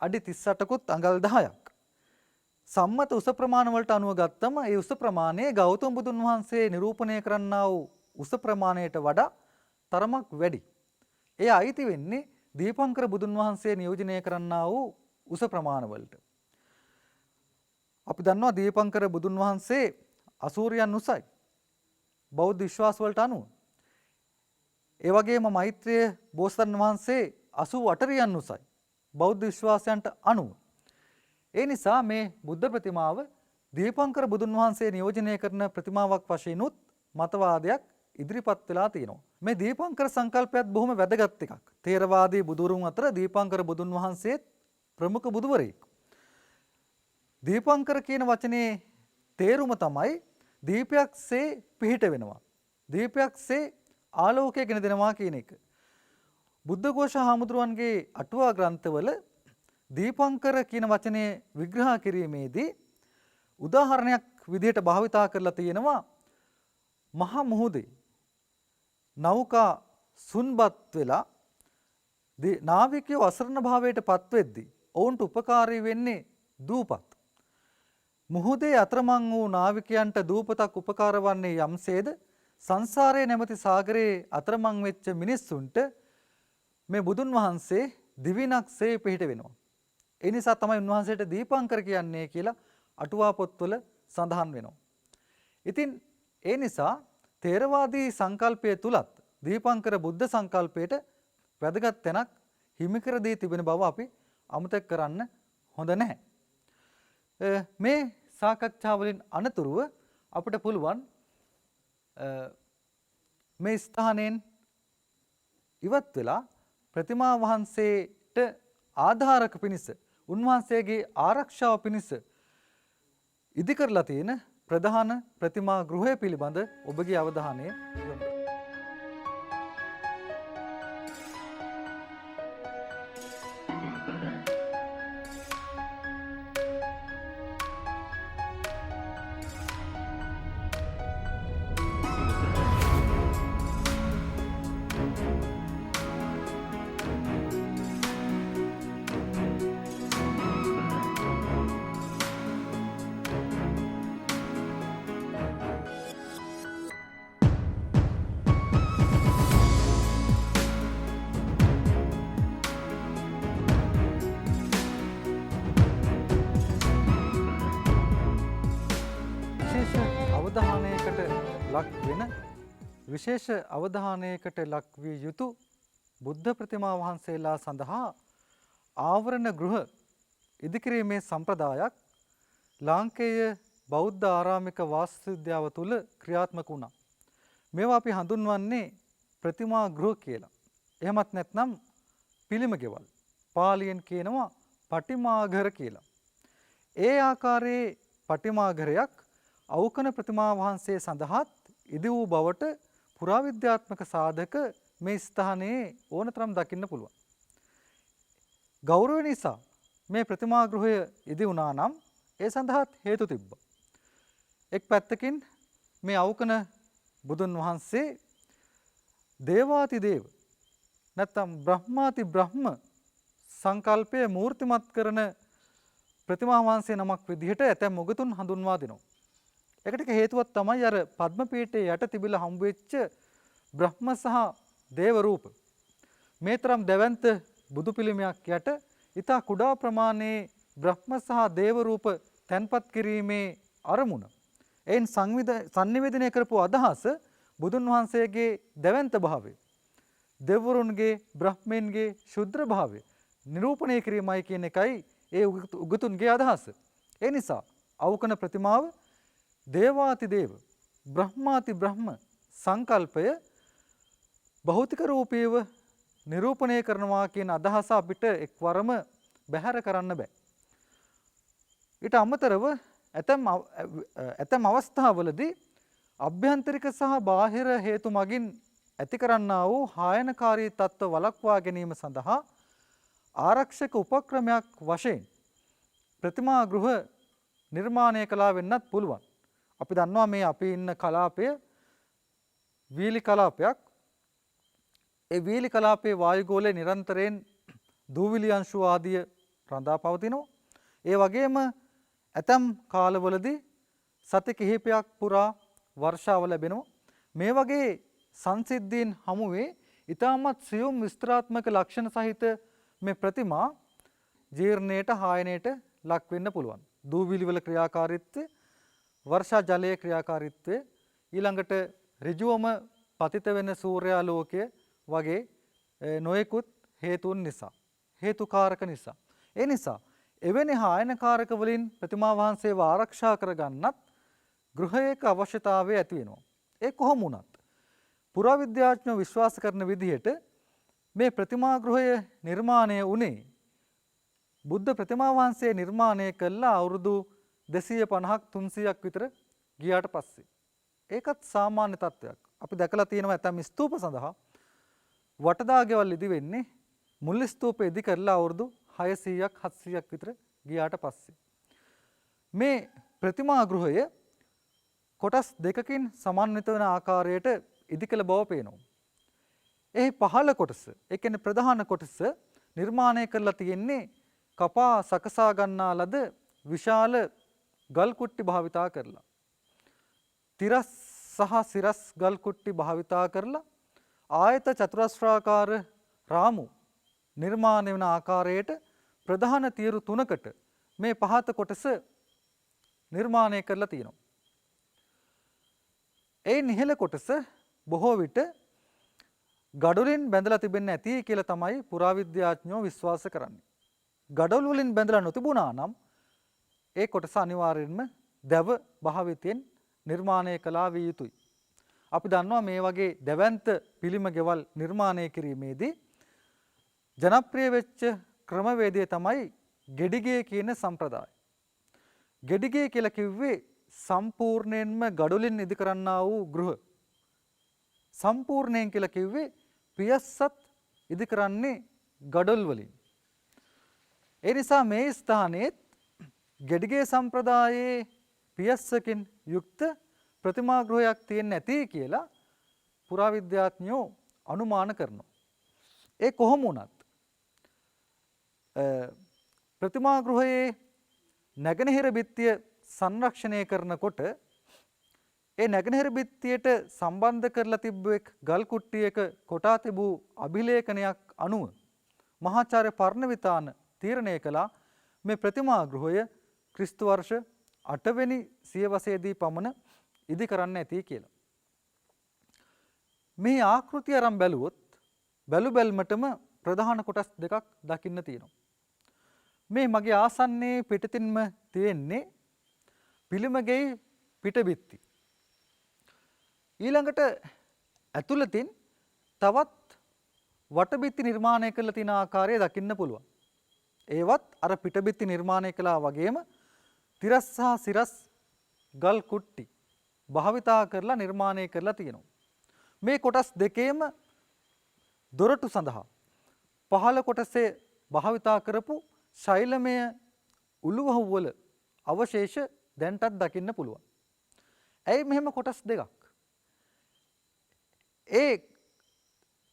අඩි 38කුත් අඟල් 10ක්. සම්මත උස ප්‍රමාණ වලට අනුව ගත්තම ඒ උස ප්‍රමාණය ගෞතම බුදුන් වහන්සේ නිරූපණය කරන්නා වූ උස ප්‍රමාණයට වඩා තරමක් වැඩි. ඒ අයිති වෙන්නේ දීපංකර බුදුන් වහන්සේ නියෝජනය කරන්නා වූ උස ප්‍රමාණ වලට. අපි දන්නවා දීපංකර බුදුන් වහන්සේ අසූරියන් උසයි. බෞද්ධ විශ්වාස වලට අනුව. ඒ වගේම මෛත්‍රිය බෝසතන් වහන්සේ 88 රියන් උසයි. බෞද්ධ විශ්වාසයන්ට අනුව. ඒ නිසා මේ බුද්ධ ප්‍රතිමාව දීපංකර බුදුන් වහන්සේ නියෝජනය කරන ප්‍රතිමාවක් වශයෙන් උත් මතවාදයක් ඉදිරිපත් වෙලා තියෙනවා. මේ දීපංකර සංකල්පයත් බොහොම වැදගත් එකක්. ථේරවාදී බුදුරුන් අතර දීපංකර බුදුන් වහන්සේත් ප්‍රමුඛ බුදුවරයෙක්. දීපංකර කියන වචනේ තේරුම තමයි දීපයක්සේ පිහිට වෙනවා. දීපයක්සේ ආලෝකය ගෙන දෙනවා කියන එක. බුද්ධඝෝෂ හාමුදුරුවන්ගේ අටුවා ග්‍රන්ථවල දීපංකර කියන වචනේ විග්‍රහ කිරීමේදී උදාහරණයක් විදිහට භාවිතා කරලා තියෙනවා මහා මුහුදේ නෞකා සුන්බත් වෙලා නාවිකයෝ අසරණ භාවයට පත් වෙද්දී ඔවුන්ට උපකාරී වෙන්නේ දූපත්. මුහුදේ අතරමං වූ නාවිකයන්ට දූපතක් උපකාර වන්නේ යම්සේද සංසාරයේ නැමැති සාගරයේ අතරමං වෙච්ච මිනිස්සුන්ට මේ බුදුන් වහන්සේ දිවිනක්සේ පිහිට වෙනවා. ඒ නිසා තමයි උන්වහන්සේට දීපංකර කියන්නේ කියලා අටුවා පොත්වල සඳහන් වෙනවා. ඉතින් ඒ නිසා තේරවාදී සංකල්පය තුලත් දීපංකර බුද්ධ සංකල්පයට වැදගත් තැනක් හිමි කර දී තිබෙන බව අපි අමතක කරන්න හොඳ නැහැ. මේ සාකච්ඡාවලින් අනතුරුව අපිට පුළුවන් මේ ස්ථානයෙන් ඉවත් වෙලා ප්‍රතිමා වහන්සේට ආධාරක පිණිස උන්වහන්සේගේ ආරක්ෂාව පිණිස ඉදි කරලා තියෙන ප්‍රධාන ප්‍රතිමා ගෘහය පිළිබඳ ඔබගේ අවධානය යොමු. විශේෂ අවධානයකට ලක් විය යුතු බුද්ධ ප්‍රතිමා වහන්සේලා සඳහා ආවරණ ගෘහ ඉදිකිරීමේ සම්ප්‍රදායක් ලාංකේය බෞද්ධ ආරාමික වාස්තුවිද්‍යාව තුළ ක්‍රියාත්මක වුණා. මේවා අපි හඳුන්වන්නේ ප්‍රතිමා ගෘහ කියලා. එහෙමත් නැත්නම් පිළිම ගෙවල්. පාලියෙන් කියනවා පටිමාඝර කියලා. ඒ ආකාරයේ පටිමාඝරයක් අවකන ප්‍රතිමා වහන්සේ සඳහාත් ඉදි වූ බවට පුරාවිද්‍යාත්මක සාධක මේ ස්ථානයේ ඕනතරම් දකින්න පුළුවන්. ගෞරවය නිසා මේ ප්‍රතිමා ගෘහය ඉදි වුණා නම් ඒ සඳහාත් හේතු තිබ්බා. එක් පැත්තකින් මේ අවකන බුදුන් වහන්සේ දේවාති දේව නැත්නම් බ්‍රහ්මාති බ්‍රහ්ම සංකල්පය මූර්තිමත් කරන ප්‍රතිමා වහන්සේ නමක් විදිහට ඇතැම් උගතුන් හඳුන්වා දෙනවා. ඒකට හේතුවක් තමයි අර පද්ම පීඨයේ යට තිබිලා හම්බ වෙච්ච බ්‍රහ්ම සහ දේව රූප. මේ තරම් දැවැන්ත බුදු පිළිමයක් යට ඊට කුඩා ප්‍රමාණයේ බ්‍රහ්ම සහ දේව රූප තැන්පත් කිරීමේ අරමුණ. එයින් සංනිවේදනය කරපු අදහස බුදුන් වහන්සේගේ දැවැන්ත භාවය, දෙවරුන්ගේ බ්‍රහ්මයන්ගේ ශුද්‍ර භාවය නිරූපණය කිරීමයි කියන එකයි ඒ උගතුන්ගේ අදහස. ඒ නිසා අවකන ප්‍රතිමාව දේවාති දේව බ්‍රහ්මාති බ්‍රහ්ම සංකල්පය භෞතික රූපීව නිරූපණය කරනවා කියන අදහස අපිට එක්වරම බැහැර කරන්න බෑ. ඊට අමතරව ඇතැම් අවස්ථාවලදී අභ්‍යන්තරික සහ බාහිර හේතු මගින් ඇති කරන්නා වූ හායනකාරී තත්ත්ව වළක්වා ගැනීම සඳහා ආරක්ෂක උපක්‍රමයක් වශයෙන් ප්‍රතිමා ගෘහ නිර්මාණය කළා වෙන්නත් පුළුවන්. අපි දන්නවා මේ අපි ඉන්න කලාපය වීලි කලාපයක්. ඒ වීලි කලාපයේ වායුගෝලය නිරන්තරයෙන් දූවිලි අංශු ආදිය රඳා පවතිනවා. ඒ වගේම ඇතම් කාලවලදී සති කිහිපයක් පුරා වර්ෂාව ලැබෙනවා. මේ වගේ සංසිද්ධීන් හමුවේ ඊටමත් සියුම් විස්තරාත්මක ලක්ෂණ සහිත මේ ප්‍රතිමා ජීර්ණයට හායනයට ලක් වෙන්න පුළුවන්. දූවිලි වල ක්‍රියාකාරීත්වය, වර්ෂා ජලයේ ක්‍රියාකාරීත්වය, ඊළඟට ඍජුවම පතිත වෙන සූර්යාලෝකය වගේ නොයෙකුත් හේතුන් නිසා, හේතුකාරක නිසා. ඒ නිසා එවැනි හායනකාරක වලින් ප්‍රතිමා වහන්සේව ආරක්ෂා කරගන්නත් ගෘහයක අවශ්‍යතාවය ඇති වෙනවා. ඒ කොහොම වුණත් පුරාවිද්‍යාඥයෝ විශ්වාස කරන විදිහට මේ ප්‍රතිමා ගෘහය නිර්මාණය වුණේ බුද්ධ ප්‍රතිමා වහන්සේ නිර්මාණය කළා අවුරුදු 250ක් 300ක් විතර ගියාට පස්සේ. ඒකත් සාමාන්‍ය තත්වයක්. අපි දැකලා තියෙනවා ඇතම් ස්තූප සඳහා වටදාගෙවල් ඉදි වෙන්නේ මුල් ස්තූපෙ ඉදි කරලා අවුරුදු 600ක් 700ක් විතර ගියාට පස්සේ. මේ ප්‍රතිමා ගෘහය කොටස් දෙකකින් සමන්විත වන ආකාරයට ඉදි කළ බව පේනවා. එහි පහළ කොටස, ඒ කියන්නේ ප්‍රධාන කොටස නිර්මාණය කරලා තියෙන්නේ කපා සකසා ගන්නා ලද විශාල ගල් කුට්ටි භාවිතා කරලා. තිරස් සහ සිරස් ගල් කුට්ටි භාවිතා කරලා ආයත චතුරස්‍රාකාර රාමු නිර්මාණය වන ආකාරයට ප්‍රධාන තියරු තුනකට මේ පහත කොටස නිර්මාණය කරලා තියෙනවා. ඒ නිහල කොටස බොහෝ විට ගඩොලින් බැඳලා තිබෙන්නේ නැති කියලා තමයි පුරාවිද්‍යාඥයෝ විශ්වාස කරන්නේ. ගඩොල් වලින් බැඳලා නොතිබුණා නම් ඒ කොටස අනිවාර්යයෙන්ම දැව භාවිතයෙන් නිර්මාණය කළා විය යුතුයි. අපි දන්නවා මේ වගේ දැවැන්ත පිළිම ගෙවල් නිර්මාණය කිරීමේදී ජනප්‍රිය වෙච්ච ක්‍රමවේදය තමයි ගෙඩිගේ කියන සම්ප්‍රදාය. ගෙඩිගේ කියලා කිව්වේ සම්පූර්ණයෙන්ම ගඩොලින් ඉදි කරන්නා වූ ගෘහ. සම්පූර්ණයෙන් කියලා කිව්වේ පියස්සත් ඉදි කරන්නේ ගඩොල් වලින්. ඒ නිසා මේ ස්ථානයේ ගෙඩිගේ සම්ප්‍රදායේ පියස්සකින් යුක්ත ප්‍රතිමා ගෘහයක් තියෙන්නේ නැති කියලා පුරාවිද්‍යාඥයෝ අනුමාන කරනවා. ඒ කොහොම වුණත් ප්‍රතිමා ගෘහයේ නැගෙනහිර බිත්තිය සංරක්ෂණය කරනකොට ඒ නැගෙනහිර බිත්තියට සම්බන්ධ කරලා තිබ්බ එක් ගල් කුට්ටියක කොටා තිබූ අභිලේඛනයක් අනුව මහාචාර්ය පර්ණවිතාන තීරණය කළා මේ ප්‍රතිමා ගෘහය ක්‍රිස්තු වර්ෂ 8 වෙනි සියවසේදී පමණ ඉදි කරන්න ඇති කියලා. මේ ආකෘතිය අරන් බැලුවොත් බැලුමටම ප්‍රධාන කොටස් දෙකක් දකින්න තියෙනවා. මේ මගේ ආසන්නයේ පිටතින්ම තියෙන්නේ පිළිමගේ පිටබිත්ති. ඊළඟට ඇතුළතින් තවත් වටබිත්ති නිර්මාණය කරලා තියෙන ආකාරය දකින්න පුළුවන්. ඒවත් අර පිටබිත්ති නිර්මාණය කළා වගේම තිරස් සහ සිරස් ගල් කුට්ටි භාවිතා කරලා නිර්මාණය කරලා තියෙනවා. මේ කොටස් දෙකේම දොරටු සඳහා පහළ කොටසේ භාවිතා කරපු ශෛලමය උළුවහු වල අවශේෂ දැන්ටත් දකින්න පුළුවන්. ඇයි මෙහෙම කොටස් දෙකක්? ඒ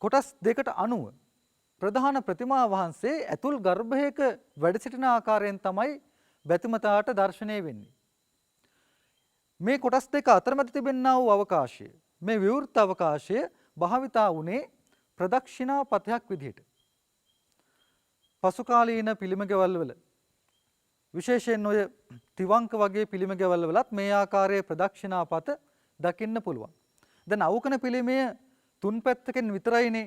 කොටස් දෙකට අනුව ප්‍රධාන ප්‍රතිමා වහන්සේ ඇතුල් ගර්භයක වැඩ සිටින ආකාරයෙන් තමයි බැතිමතාට දර්ශනය වෙන්නේ. මේ කොටස් දෙක අතරමැද තිබෙනා වූ අවකාශය, මේ විවෘත අවකාශය භාවිතා වුණේ ප්‍රදක්ෂිණා පථයක් විදිහට. පසුකාලීන පිළිම ගෙවල් වල විශේෂයෙන් ඔය තිවංක වගේ පිළිම ගෙවල් වලත් මේ ආකාරයේ ප්‍රදක්ෂිණා පථ දකින්න පුළුවන්. දැන් අවුකන පිළිමය තුන් පැත්තකින් විතරයිනේ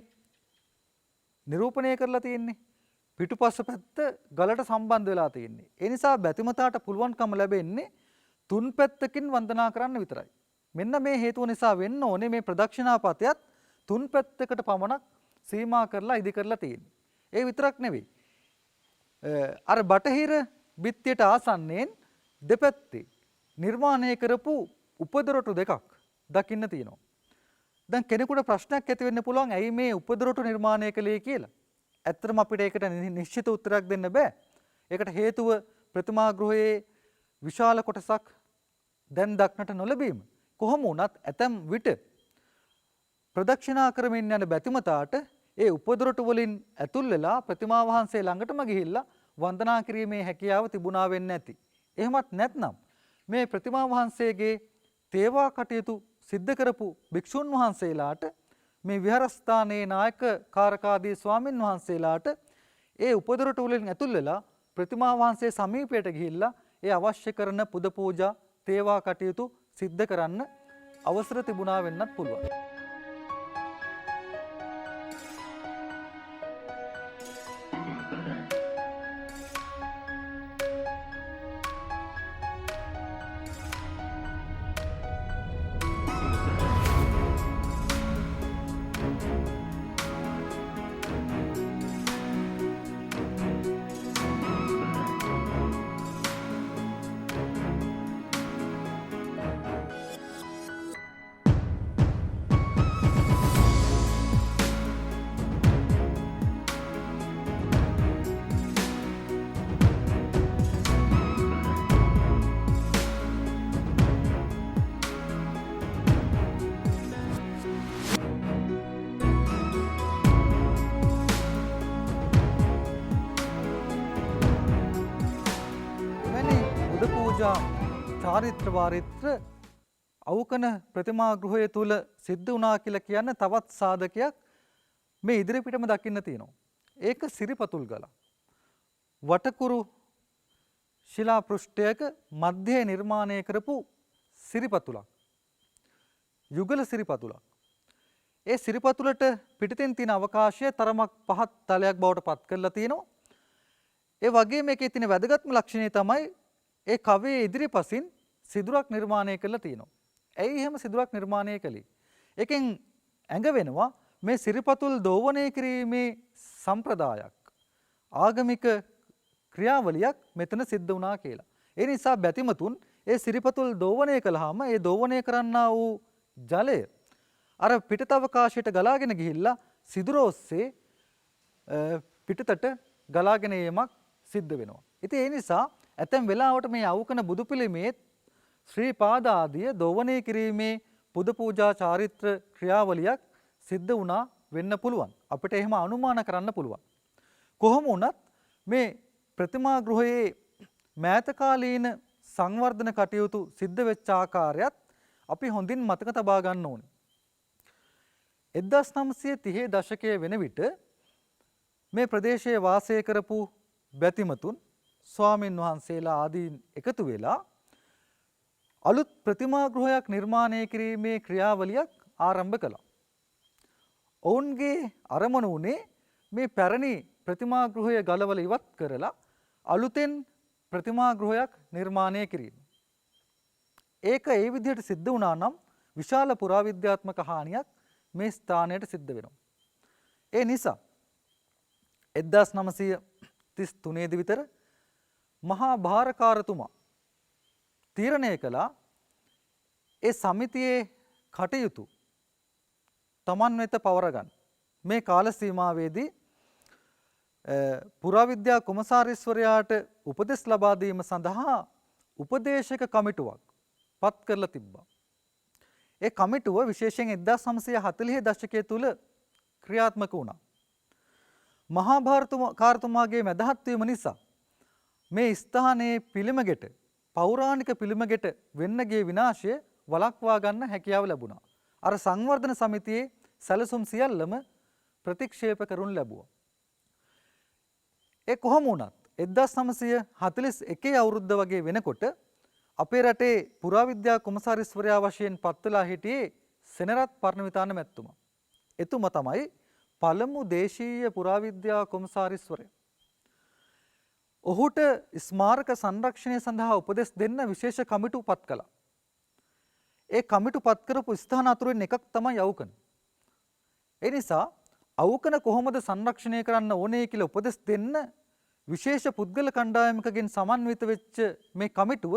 නිරූපණය කරලා තියෙන්නේ. පිටුපස පැත්ත ගලට සම්බන්ධ වෙලා තියෙන්නේ. ඒ නිසා බැතිමතාට පුළුවන්කම ලැබෙන්නේ තුන් පැත්තකින් වන්දනා කරන්න විතරයි. මෙන්න මේ හේතුව නිසා වෙන්න ඕනේ මේ ප්‍රදක්ෂිණා පථයත් තුන් පැත්තකට පමණක් සීමා කරලා ඉදි කරලා තියෙන්නේ. ඒ විතරක් නෙවෙයි. අර බටහිර බිත්තියට ආසන්නයෙන් දෙපැත්තේ නිර්මාණය කරපු උපදොරටු දෙකක් දකින්න තියෙනවා. දැන් කෙනෙකුට ප්‍රශ්නයක් ඇති වෙන්න පුළුවන් ඇයි මේ උපදොරටු නිර්මාණය කළේ කියලා. ඇත්තටම අපිට ඒකට නිශ්චිත උත්තරයක් දෙන්න බෑ. ඒකට හේතුව ප්‍රතිමා ගෘහයේ විශාල කොටසක් දැන් දක්නට නොලැබීම. කොහොම වුණත් ඇතැම් විට ප්‍රදක්ෂිනා කරමින් යන බැතිමතාට ඒ උපදොරටු වලින් ඇතුල් වෙලා ප්‍රතිමා වහන්සේ ළඟටම ගිහිල්ලා වන්දනා කිරීමේ හැකියාව තිබුණා වෙන්නේ නැති. එහෙමත් නැත්නම් මේ ප්‍රතිමා වහන්සේගේ තේවා කටයුතු සිද්ධ කරපු භික්ෂුන් වහන්සේලාට මේ විහාරස්ථානයේ නායක කාරකාදී ස්වාමින් වහන්සේලාට ඒ උපදොරටු වලින් ඇතුල් වෙලා ප්‍රතිමා වහන්සේ සමීපයට ගිහිල්ලා ඒ අවශ්‍ය කරන පුද පූජා තේවා කටයුතු සිද්ධ කරන්න අවසර තිබුණා වෙන්නත් පුළුවන්. පූජා චාරිත්‍ර වාරිත්‍ර අවකන ප්‍රතිමා ගෘහය තුල සිද්ධ වුණා කියලා කියන්න තවත් සාධකයක් මේ ඉදිරිපිටම දකින්න තියෙනවා. ඒක සිරිපතුල් ගල. වටකුරු ශිලා පෘෂ්ඨයක මැදේ නිර්මාණය කරපු සිරිපතුලක්. යුගල සිරිපතුලක්. ඒ සිරිපතුලට පිටින් තියෙන අවකාශය තරමක් පහත් තලයක් බවට පත් කරලා තියෙනවා. ඒ වගේම මේකේ තියෙන වැදගත්ම ලක්ෂණය තමයි ඒ කවයේ ඉදිරිපසින් සිදුරක් නිර්මාණය කරලා තියෙනවා. ඇයි එහෙම සිදුරක් නිර්මාණය කළේ? එකෙන් ඇඟ වෙනවා මේ සිරිපතුල් දෝවණය කිරීමේ සම්ප්‍රදායක් ආගමික ක්‍රියාවලියක් මෙතන සිද්ධ වුණා කියලා. ඒ නිසා බැතිමතුන් ඒ සිරිපතුල් දෝවණය කළාම ඒ දෝවණය කරන්නා වූ ජලය අර පිටත අවකාශයට ගලාගෙන ගිහිල්ලා සිදුර ඔස්සේ පිටතට ගලාගෙන යෑමක් සිද්ධ වෙනවා. ඉතින් ඒ නිසා ඇතැම් වෙලාවට මේ අවකන බුදු පිළිමේ ශ්‍රී පාද ආදිය දෝවණය කිරීමේ පුද පූජා චාරිත්‍ර ක්‍රියාවලියක් සිද්ධ වුණා වෙන්න පුළුවන්. අපිට එහෙම අනුමාන කරන්න පුළුවන්. කොහොම වුණත් මේ ප්‍රතිමා ගෘහයේ මෑත කාලීන සංවර්ධන කටයුතු සිද්ධ වෙච්ච ආකාරයත් අපි හොඳින් මතක තබා ගන්න ඕනේ. 1930 දශකයේ වෙන විට මේ ප්‍රදේශයේ වාසය කරපු බැතිමතුන් ස්වාමින් වහන්සේලා ආදීන් එකතු වෙලා අලුත් ප්‍රතිමා ගෘහයක් නිර්මාණය කිරීමේ ක්‍රියාවලියක් ආරම්භ කළා. ඔවුන්ගේ අරමුණ උනේ මේ පැරණි ප්‍රතිමා ගෘහය ගලවලා ඉවත් කරලා අලුතෙන් ප්‍රතිමා ගෘහයක් නිර්මාණය කිරීම. ඒක ඒ විදිහට සිද්ධ වුණා නම් විශාල පුරාවිද්‍යාත්මක හානියක් මේ ස්ථානයට සිද්ධ වෙනවා. ඒ නිසා 1933 දී විතර මහා භාරකාරතුමා තීරණය කළා ඒ සමිතියේ කටයුතු තමන් වෙත පවර ගන්න. මේ කාල සීමාවේදී පුරාවිද්‍යා කොමසාරිස්වරයාට උපදෙස් ලබා දීම සඳහා උපදේශක කමිටුවක් පත් කරලා තිබ්බා. ඒ කමිටුව විශේෂයෙන් 1940 දශකයේ තුල ක්‍රියාත්මක වුණා. මහා භාරකාරතුමාගේ මැදහත් වීම නිසා මේ ස්ථානයේ පිළිමගෙට පෞරාණික පිළිමගෙට වෙන්න ගිය විනාශය වළක්වා ගන්න හැකියාව ලැබුණා. අර සංවර්ධන සමිතියේ සැලසුම් සියල්ලම ප්‍රතික්ෂේප කරනු ලැබුවා. ඒ කොහොම වුණත් 1941 අවුරුද්ද වගේ වෙනකොට අපේ රටේ පුරාවිද්‍යා කොමසාරිස්වරයා වශයෙන් පත් වෙලා හිටියේ සෙනරත් පරණවිතාන මැතිතුමා. එතුමා තමයි පළමු දේශීය පුරාවිද්‍යා කොමසාරිස්වරයා. ඔහුට ස්මාරක සංරක්ෂණය සඳහා උපදෙස් දෙන්න විශේෂ කමිටු පත් කළා. ඒ කමිටු පත් කරපු ස්ථාන අතුරින් එකක් තමයි අවුකන. ඒ නිසා අවුකන කොහොමද සංරක්ෂණය කරන්න ඕනේ කියලා උපදෙස් දෙන්න විශේෂ පුද්ගල කණ්ඩායමකගෙන් සමන්විත වෙච්ච මේ කමිටුව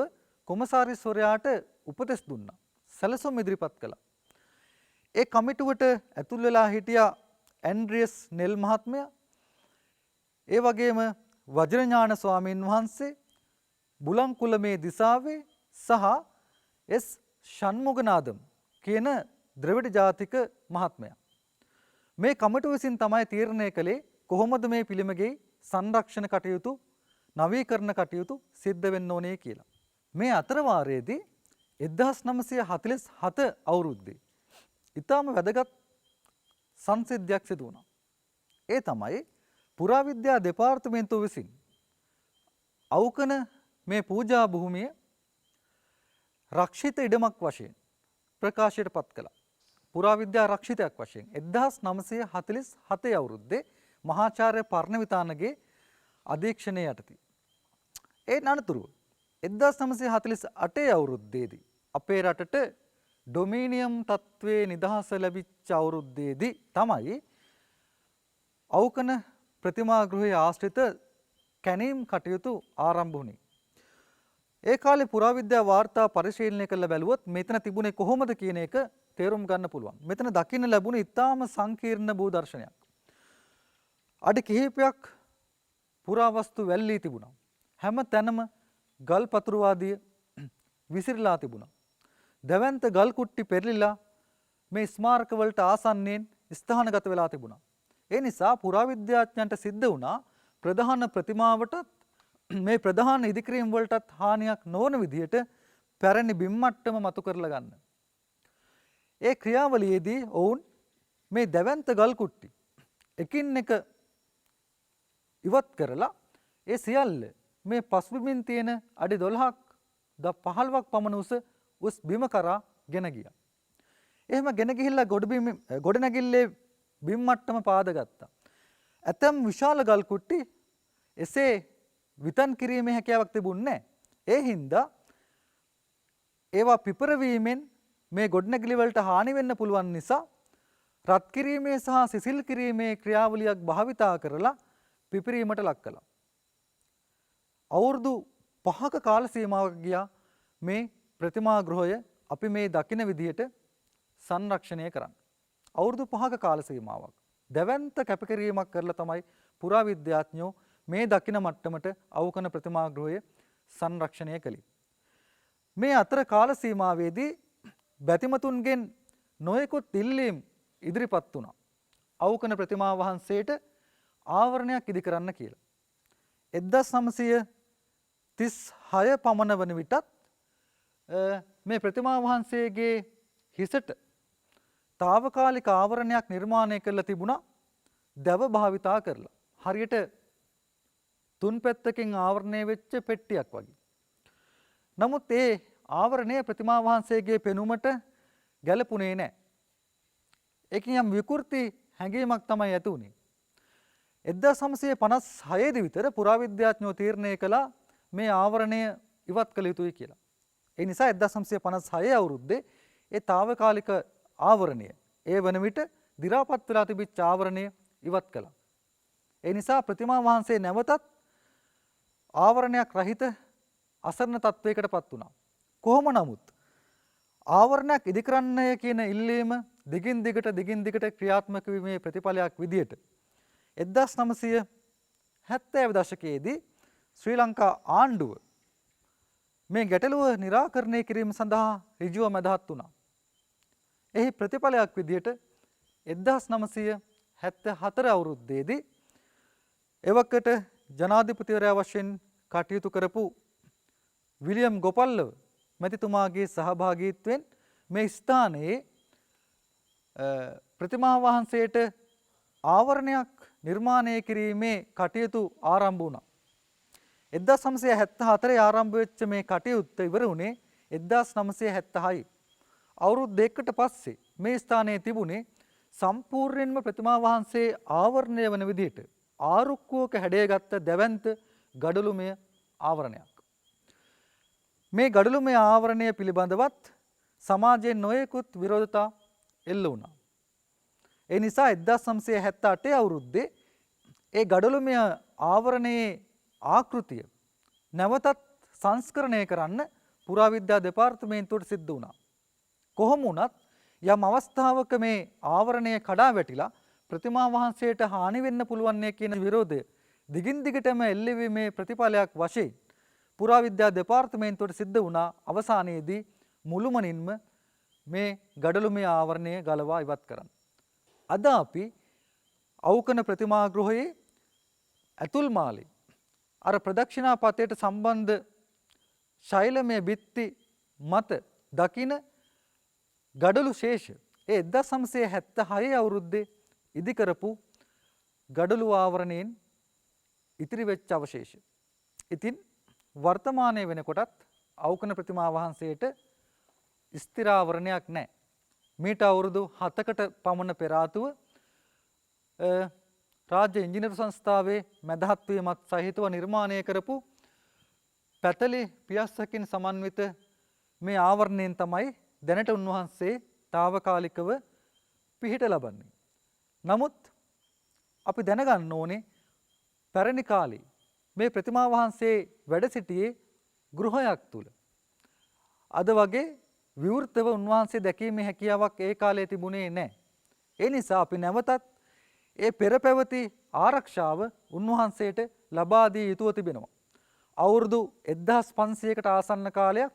කොමසාරිස්වරයාට උපදෙස් දුන්නා. සැලසුම් ඉදිරිපත් කළා. ඒ කමිටුවට ඇතුල් වෙලා හිටියා ඇන්ඩ්‍රියස් නෙල් මහත්මයා, ඒ වගේම වජ්‍රඥාන ස්වාමීන් වහන්සේ, බුලංකුලමේ දිසාවේ සහ එස් ෂණ්මුගනාදම් කියන ද්‍රවිඩ ජාතික මහත්මයා. මේ කමිටුව විසින් තමයි තීරණය කළේ කොහොමද මේ පිළිමගේ සංරක්ෂණ කටයුතු නවීකරණ කටයුතු සිද්ධ වෙන්න ඕනේ කියලා. මේ අතරවාරයේදී 1947 අවුරුද්දේ ඊටම වැදගත් සංසිද්ධියක් සිදු වුණා. ඒ තමයි පුරාවිද්‍යා දෙපාර්තමේන්තුව විසින් අවුකන මේ පූජා භූමිය රක්ෂිත ඉඩමක් වශයෙන් ප්‍රකාශයට පත් කළා. පුරාවිද්‍යා රක්ෂිතයක් වශයෙන් 1947 අවුරුද්දේ මහාචාර්ය පර්ණවිතානගේ අධීක්ෂණය යටතේ. ඒ අනතුරුව 1948 අවුරුද්දේදී අපේ රටට ඩොමීනියම් තත්ත්වයේ නිදහස ලැබිච්ච අවුරුද්දේදී තමයි අවුකන ප්‍රතිමා ගෘහයේ ආශ්‍රිත කැණීම් කටයුතු ආරම්භ වුණේ. ඒ කාලේ පුරාවිද්‍යා වාර්තා පරිශීලනය කළ බැලුවොත් මෙතන තිබුණේ කොහොමද කියන එක තේරුම් ගන්න පුළුවන්. මෙතන දකින්න ලැබුණේ ඉතාම සංකීර්ණ භූ දර්ශනයක්. අඩි කිහිපයක් පුරාවස්තු වැල්ලී තිබුණා. හැම තැනම ගල් පතුරු ආදිය විසිරලා තිබුණා. දවැන්ත ගල් කුට්ටි පෙරලිලා මේ ස්මාරක වලට ආසන්නයෙන් ස්ථානගත වෙලා තිබුණා. ඒ නිසා පුරාවිද්‍යාඥයන්ට සිද්ධ වුණා ප්‍රධාන ප්‍රතිමාවට මේ ප්‍රධාන ඉදිකිරීම් වලටත් හානියක් නොවන විදිහට පැරණි බිම් මට්ටම මතු කරලා ගන්න. ඒ ක්‍රියාවලියේදී ඔවුන් මේ දැවැන්ත ගල් කුට්ටි එකින් එක ඉවත් කරලා ඒ සියල්ල මේ පසුබිමින් තියෙන අඩි 12ක් 15ක් පමණ උස් බිම කරා ගෙන ගියා. එහෙම ගෙන ගිහිල්ලා ගොඩනැගිල්ලේ බිම් මට්ටම පාදගත්තා. ඇතම් විශාල ගල් කුට්ටි එසේ විතන් කිරීමේ හැකියාවක් තිබුණේ නැහැ. ඒ හින්දා ඒවා පිපරවීමෙන් මේ ගොඩනැගිලි වලට හානි වෙන්න පුළුවන් නිසා රත් කිරීමේ සහ සිසිල් කිරීමේ ක්‍රියාවලියක් භාවිතා කරලා පිපිරීමට ලක් කළා. අවුරුදු 5ක කාල සීමාවක ගියා මේ ප්‍රතිමා ගෘහය අපි මේ දකින විදිහට සංරක්ෂණය කරන්න. අවුරුදු 5ක කාල සීමාවක්. දැවැන්ත කැපකිරීමක් කරලා තමයි පුරාවිද්‍යාඥයෝ මේ දකින මට්ටමට අවකන ප්‍රතිමා ගෘහය සංරක්ෂණය කළේ. මේ අතර කාල සීමාවේදී බැතිමතුන්ගෙන් නොයෙකුත් ඉල්ලීම් ඉදිරිපත් වුණා. අවකන ප්‍රතිමා වහන්සේට ආවරණයක් ඉදි කරන්න කියලා. 1936 පමණ වන විටත් මේ ප්‍රතිමා වහන්සේගේ හිසට తాවකාලික ආවරණයක් නිර්මාණය කරලා තිබුණා දැව භාවිතා කරලා. හරියට තුන් පැත්තකින් ආවරණය වෙච්ච පෙට්ටියක් වගේ. නමුත් ඒ ආවරණය ප්‍රතිමා වහන්සේගේ පෙනුමට ගැලපුණේ නැහැ. ඒකින් යම් විකෘති හැඟීමක් තමයි ඇති වුණේ. 1956 දී විතර පුරාවිද්‍යාඥයෝ තීරණය කළා මේ ආවරණය ඉවත් කළ යුතුයි කියලා. ඒ නිසා 1956 අවුරුද්දේ ඒ తాවකාලික ආවරණය ඒ වන විට දි รา පත් වෙලා තිබිච්ච ආවරණය ඉවත් කළා. ඒ නිසා ප්‍රතිමා වහන්සේ නැවතත් ආවරණයක් රහිත අසරණ තත්වයකටපත් වුණා. කොහොම නමුත් ආවරණයක් ඉදි කරන්නය කියන ඉල්ලීම දිගින් දිගට ක්‍රියාත්මක වීමේ ප්‍රතිඵලයක් විදියට 1970 දශකයේදී ශ්‍රී ලංකා ආණ්ඩුව මේ ගැටලුව निराකරණය කිරීම සඳහා ඍජුව මැදහත් වුණා. එහි ප්‍රතිඵලයක් විදියට 1974 අවුරුද්දේදී එවකට ජනාධිපතිවරයා වශයෙන් කටයුතු කරපු විලියම් ගෝපල්ලව මැතිතුමාගේ සහභාගීත්වයෙන් මේ ස්ථානයේ ප්‍රතිමා වහන්සේට ආවරණයක් නිර්මාණය කිරීමේ කටයුතු ආරම්භ වුණා. 1974 ආරම්භ වෙච්ච මේ කටයුත්ත ඉවර වුණේ 1976. අවුරුදු දෙකකට පස්සේ මේ ස්ථානයේ තිබුණේ සම්පූර්ණයෙන්ම ප්‍රතිමා වහන්සේ ආවරණය වන විදිහට ආරුක්කුවක හැඩයගත්ත දැවැන්ත ගඩොළුමය ආවරණයක්. මේ ගඩොළුමය ආවරණය පිළිබඳවත් සමාජයෙන් නොයෙකුත් විරෝධතා එල්ල වුණා. ඒ නිසා 1978 අවුරුද්දේ ඒ ගඩොළුමය ආවරණයේ ආකෘතිය නැවතත් සංස්කරණය කරන්න පුරාවිද්‍යා දෙපාර්තමේන්තුවට සිද්ධ වුණා. කොහොම වුණත් යම් අවස්ථාවක මේ ආවරණය කඩා වැටිලා ප්‍රතිමා වහන්සේට හානි වෙන්න පුළුවන් කියන විරෝධය දිගින් දිගටම එල්ලවීමේ ප්‍රතිඵලයක් වශයෙන් පුරාවිද්‍යා දෙපාර්තමේන්තුවට සිද්ධ වුණා. අවසානයේදී මුළුමනින්ම මේ ගඩොළුමය ආවරණය ගලවා ඉවත් කරන්න. අද අපි අවකන ප්‍රතිමා ගෘහයේ ඇතුල් මාලේ අර ප්‍රදක්ෂිණා පතයට සම්බන්ධ ශෛලමය බිත්ති මත දකින ගඩොළු ශේෂ ඒ 1976 අවුරුද්දේ ඉදි කරපු ගඩොළු ආවරණයෙන් ඉතිරි වෙච්ච අවශේෂ. ඉතින් වර්තමානයේ වෙනකොටත් අවකන ප්‍රතිමා වහන්සේට ස්ථිර ආවරණයක් නැහැ. මීට අවුරුදු 7කට පමණ පෙර ආතුව රාජ්‍ය ඉංජිනේරු සංස්ථාවේ මැදහත් වීමත් සහිතව නිර්මාණය කරපු පැතලි පියස්සකින් සමන්විත මේ ආවරණයෙන් තමයි දැනට උන්වහන්සේ తాවකාලිකව පිහිට ලබන්නේ. නමුත් අපි දැනගන්න ඕනේ පැරණි කාලේ මේ ප්‍රතිමා වහන්සේ වැඩ සිටියේ ගෘහයක් තුල. අද වගේ විවෘතව උන්වහන්සේ දැකීමේ හැකියාවක් ඒ කාලේ තිබුණේ නැහැ. ඒ නිසා අපි නැවතත් ඒ පෙර පැවති ආරක්ෂාව උන්වහන්සේට ලබා දී යුතුව තිබෙනවා. අවුරුදු 1500කට ආසන්න කාලයක්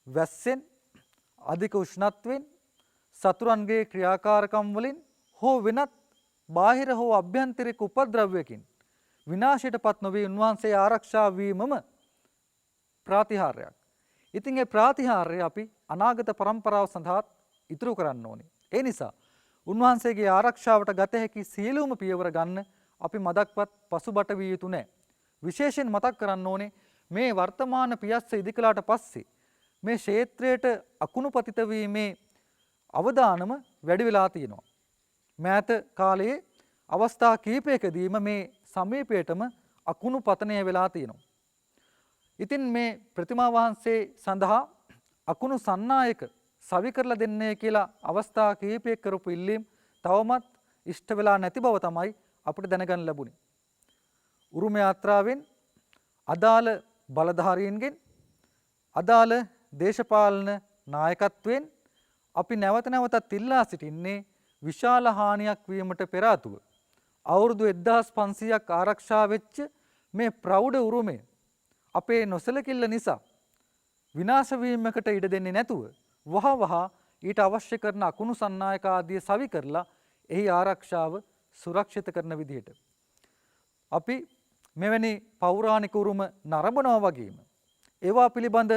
වැස්සෙන් අධික උෂ්ණත්වයෙන් සතුරන්ගේ ක්‍රියාකාරකම් වලින් හෝ වෙනත් බාහිර හෝ අභ්‍යන්තරික උපද්‍රව්‍යකින් විනාශයටපත් නොවී උන්වහන්සේ ආරක්ෂා වීමම ප්‍රාතිහාර්යයක්. ඉතින් ඒ ප්‍රාතිහාර්ය අපි අනාගත પરම්පරාව සඳහා ඉතුරු කරන්න ඕනේ. ඒ නිසා උන්වහන්සේගේ ආරක්ෂාවට ගත හැකි සියලුම පියවර ගන්න අපි මදක්වත් පසුබට විය යුතු නැහැ. විශේෂයෙන් මතක් කරන්න ඕනේ මේ වර්තමාන පියස්ස ඉදිකලාට පස්සේ මේ ක්ෂේත්‍රයට අකුණු පතිත වීමේ අවදානම වැඩි වෙලා තියෙනවා. මෑත කාලයේ අවස්ථා කීපයකදීම මේ සමීපයටම අකුණු පතනය වෙලා තියෙනවා. ඉතින් මේ ප්‍රතිමා වහන්සේ සඳහා අකුණු සන්නායක සවි කරලා දෙන්නේ කියලා අවස්ථා කීපයක කරපු ඉල්ලීම් තවමත් ඉෂ්ට වෙලා නැති බව තමයි අපිට දැනගන්න ලැබුණේ. උරුම යාත්‍රාවෙන් අදාළ බලධාරීන්ගෙන් අදාළ දේශපාලන නායකත්වයෙන් අපි නැවත නැවතත් ඉල්ලා සිටින්නේ විශාල හානියක් වීමට පෙර ආතුව අවුරුදු 1500ක් ආරක්ෂා වෙච්ච මේ ප්‍රෞಢ උරුමය අපේ නොසලකිල්ල නිසා විනාශ වීමකට ඉඩ දෙන්නේ නැතුව වහ ඊට අවශ්‍ය කරන අකුණු සන්නායක ආදිය සවි කරලා එහි ආරක්ෂාව සුරක්ෂිත කරන විදිහට අපි මෙවැනි පෞරාණික උරුම නරඹනවා වගේම ඒවා පිළිබඳ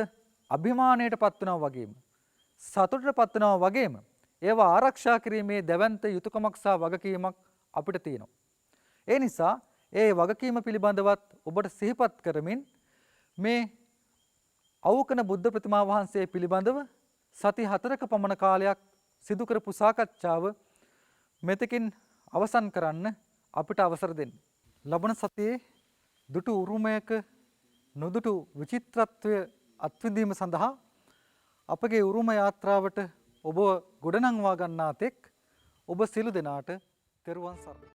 අභිමානයට පත්වනවා වගේම සතුටට පත්වනවා වගේම ඒවා ආරක්ෂා කිරීමේ දැවැන්ත යුතුයකමක් සහ වගකීමක් අපිට තියෙනවා. ඒ නිසා ඒ වගකීම පිළිබඳවත් ඔබට සිහිපත් කරමින් මේ අවුකන බුද්ධ ප්‍රතිමා වහන්සේ පිළිබඳව සති 4ක පමණ කාලයක් සිදු කරපු සාකච්ඡාව මෙතකින් අවසන් කරන්න අපිට අවසර දෙන්න. ලබන සතියේ දුටු උරුමයක නොදුටු විචිත්‍රත්වය අත්විඳීම සඳහා අපගේ උරුම යාත්‍රාවට ඔබ ගොඩනංවා ගන්නා තෙක් ඔබ සියලු දෙනාට තෙරුවන් සරණයි.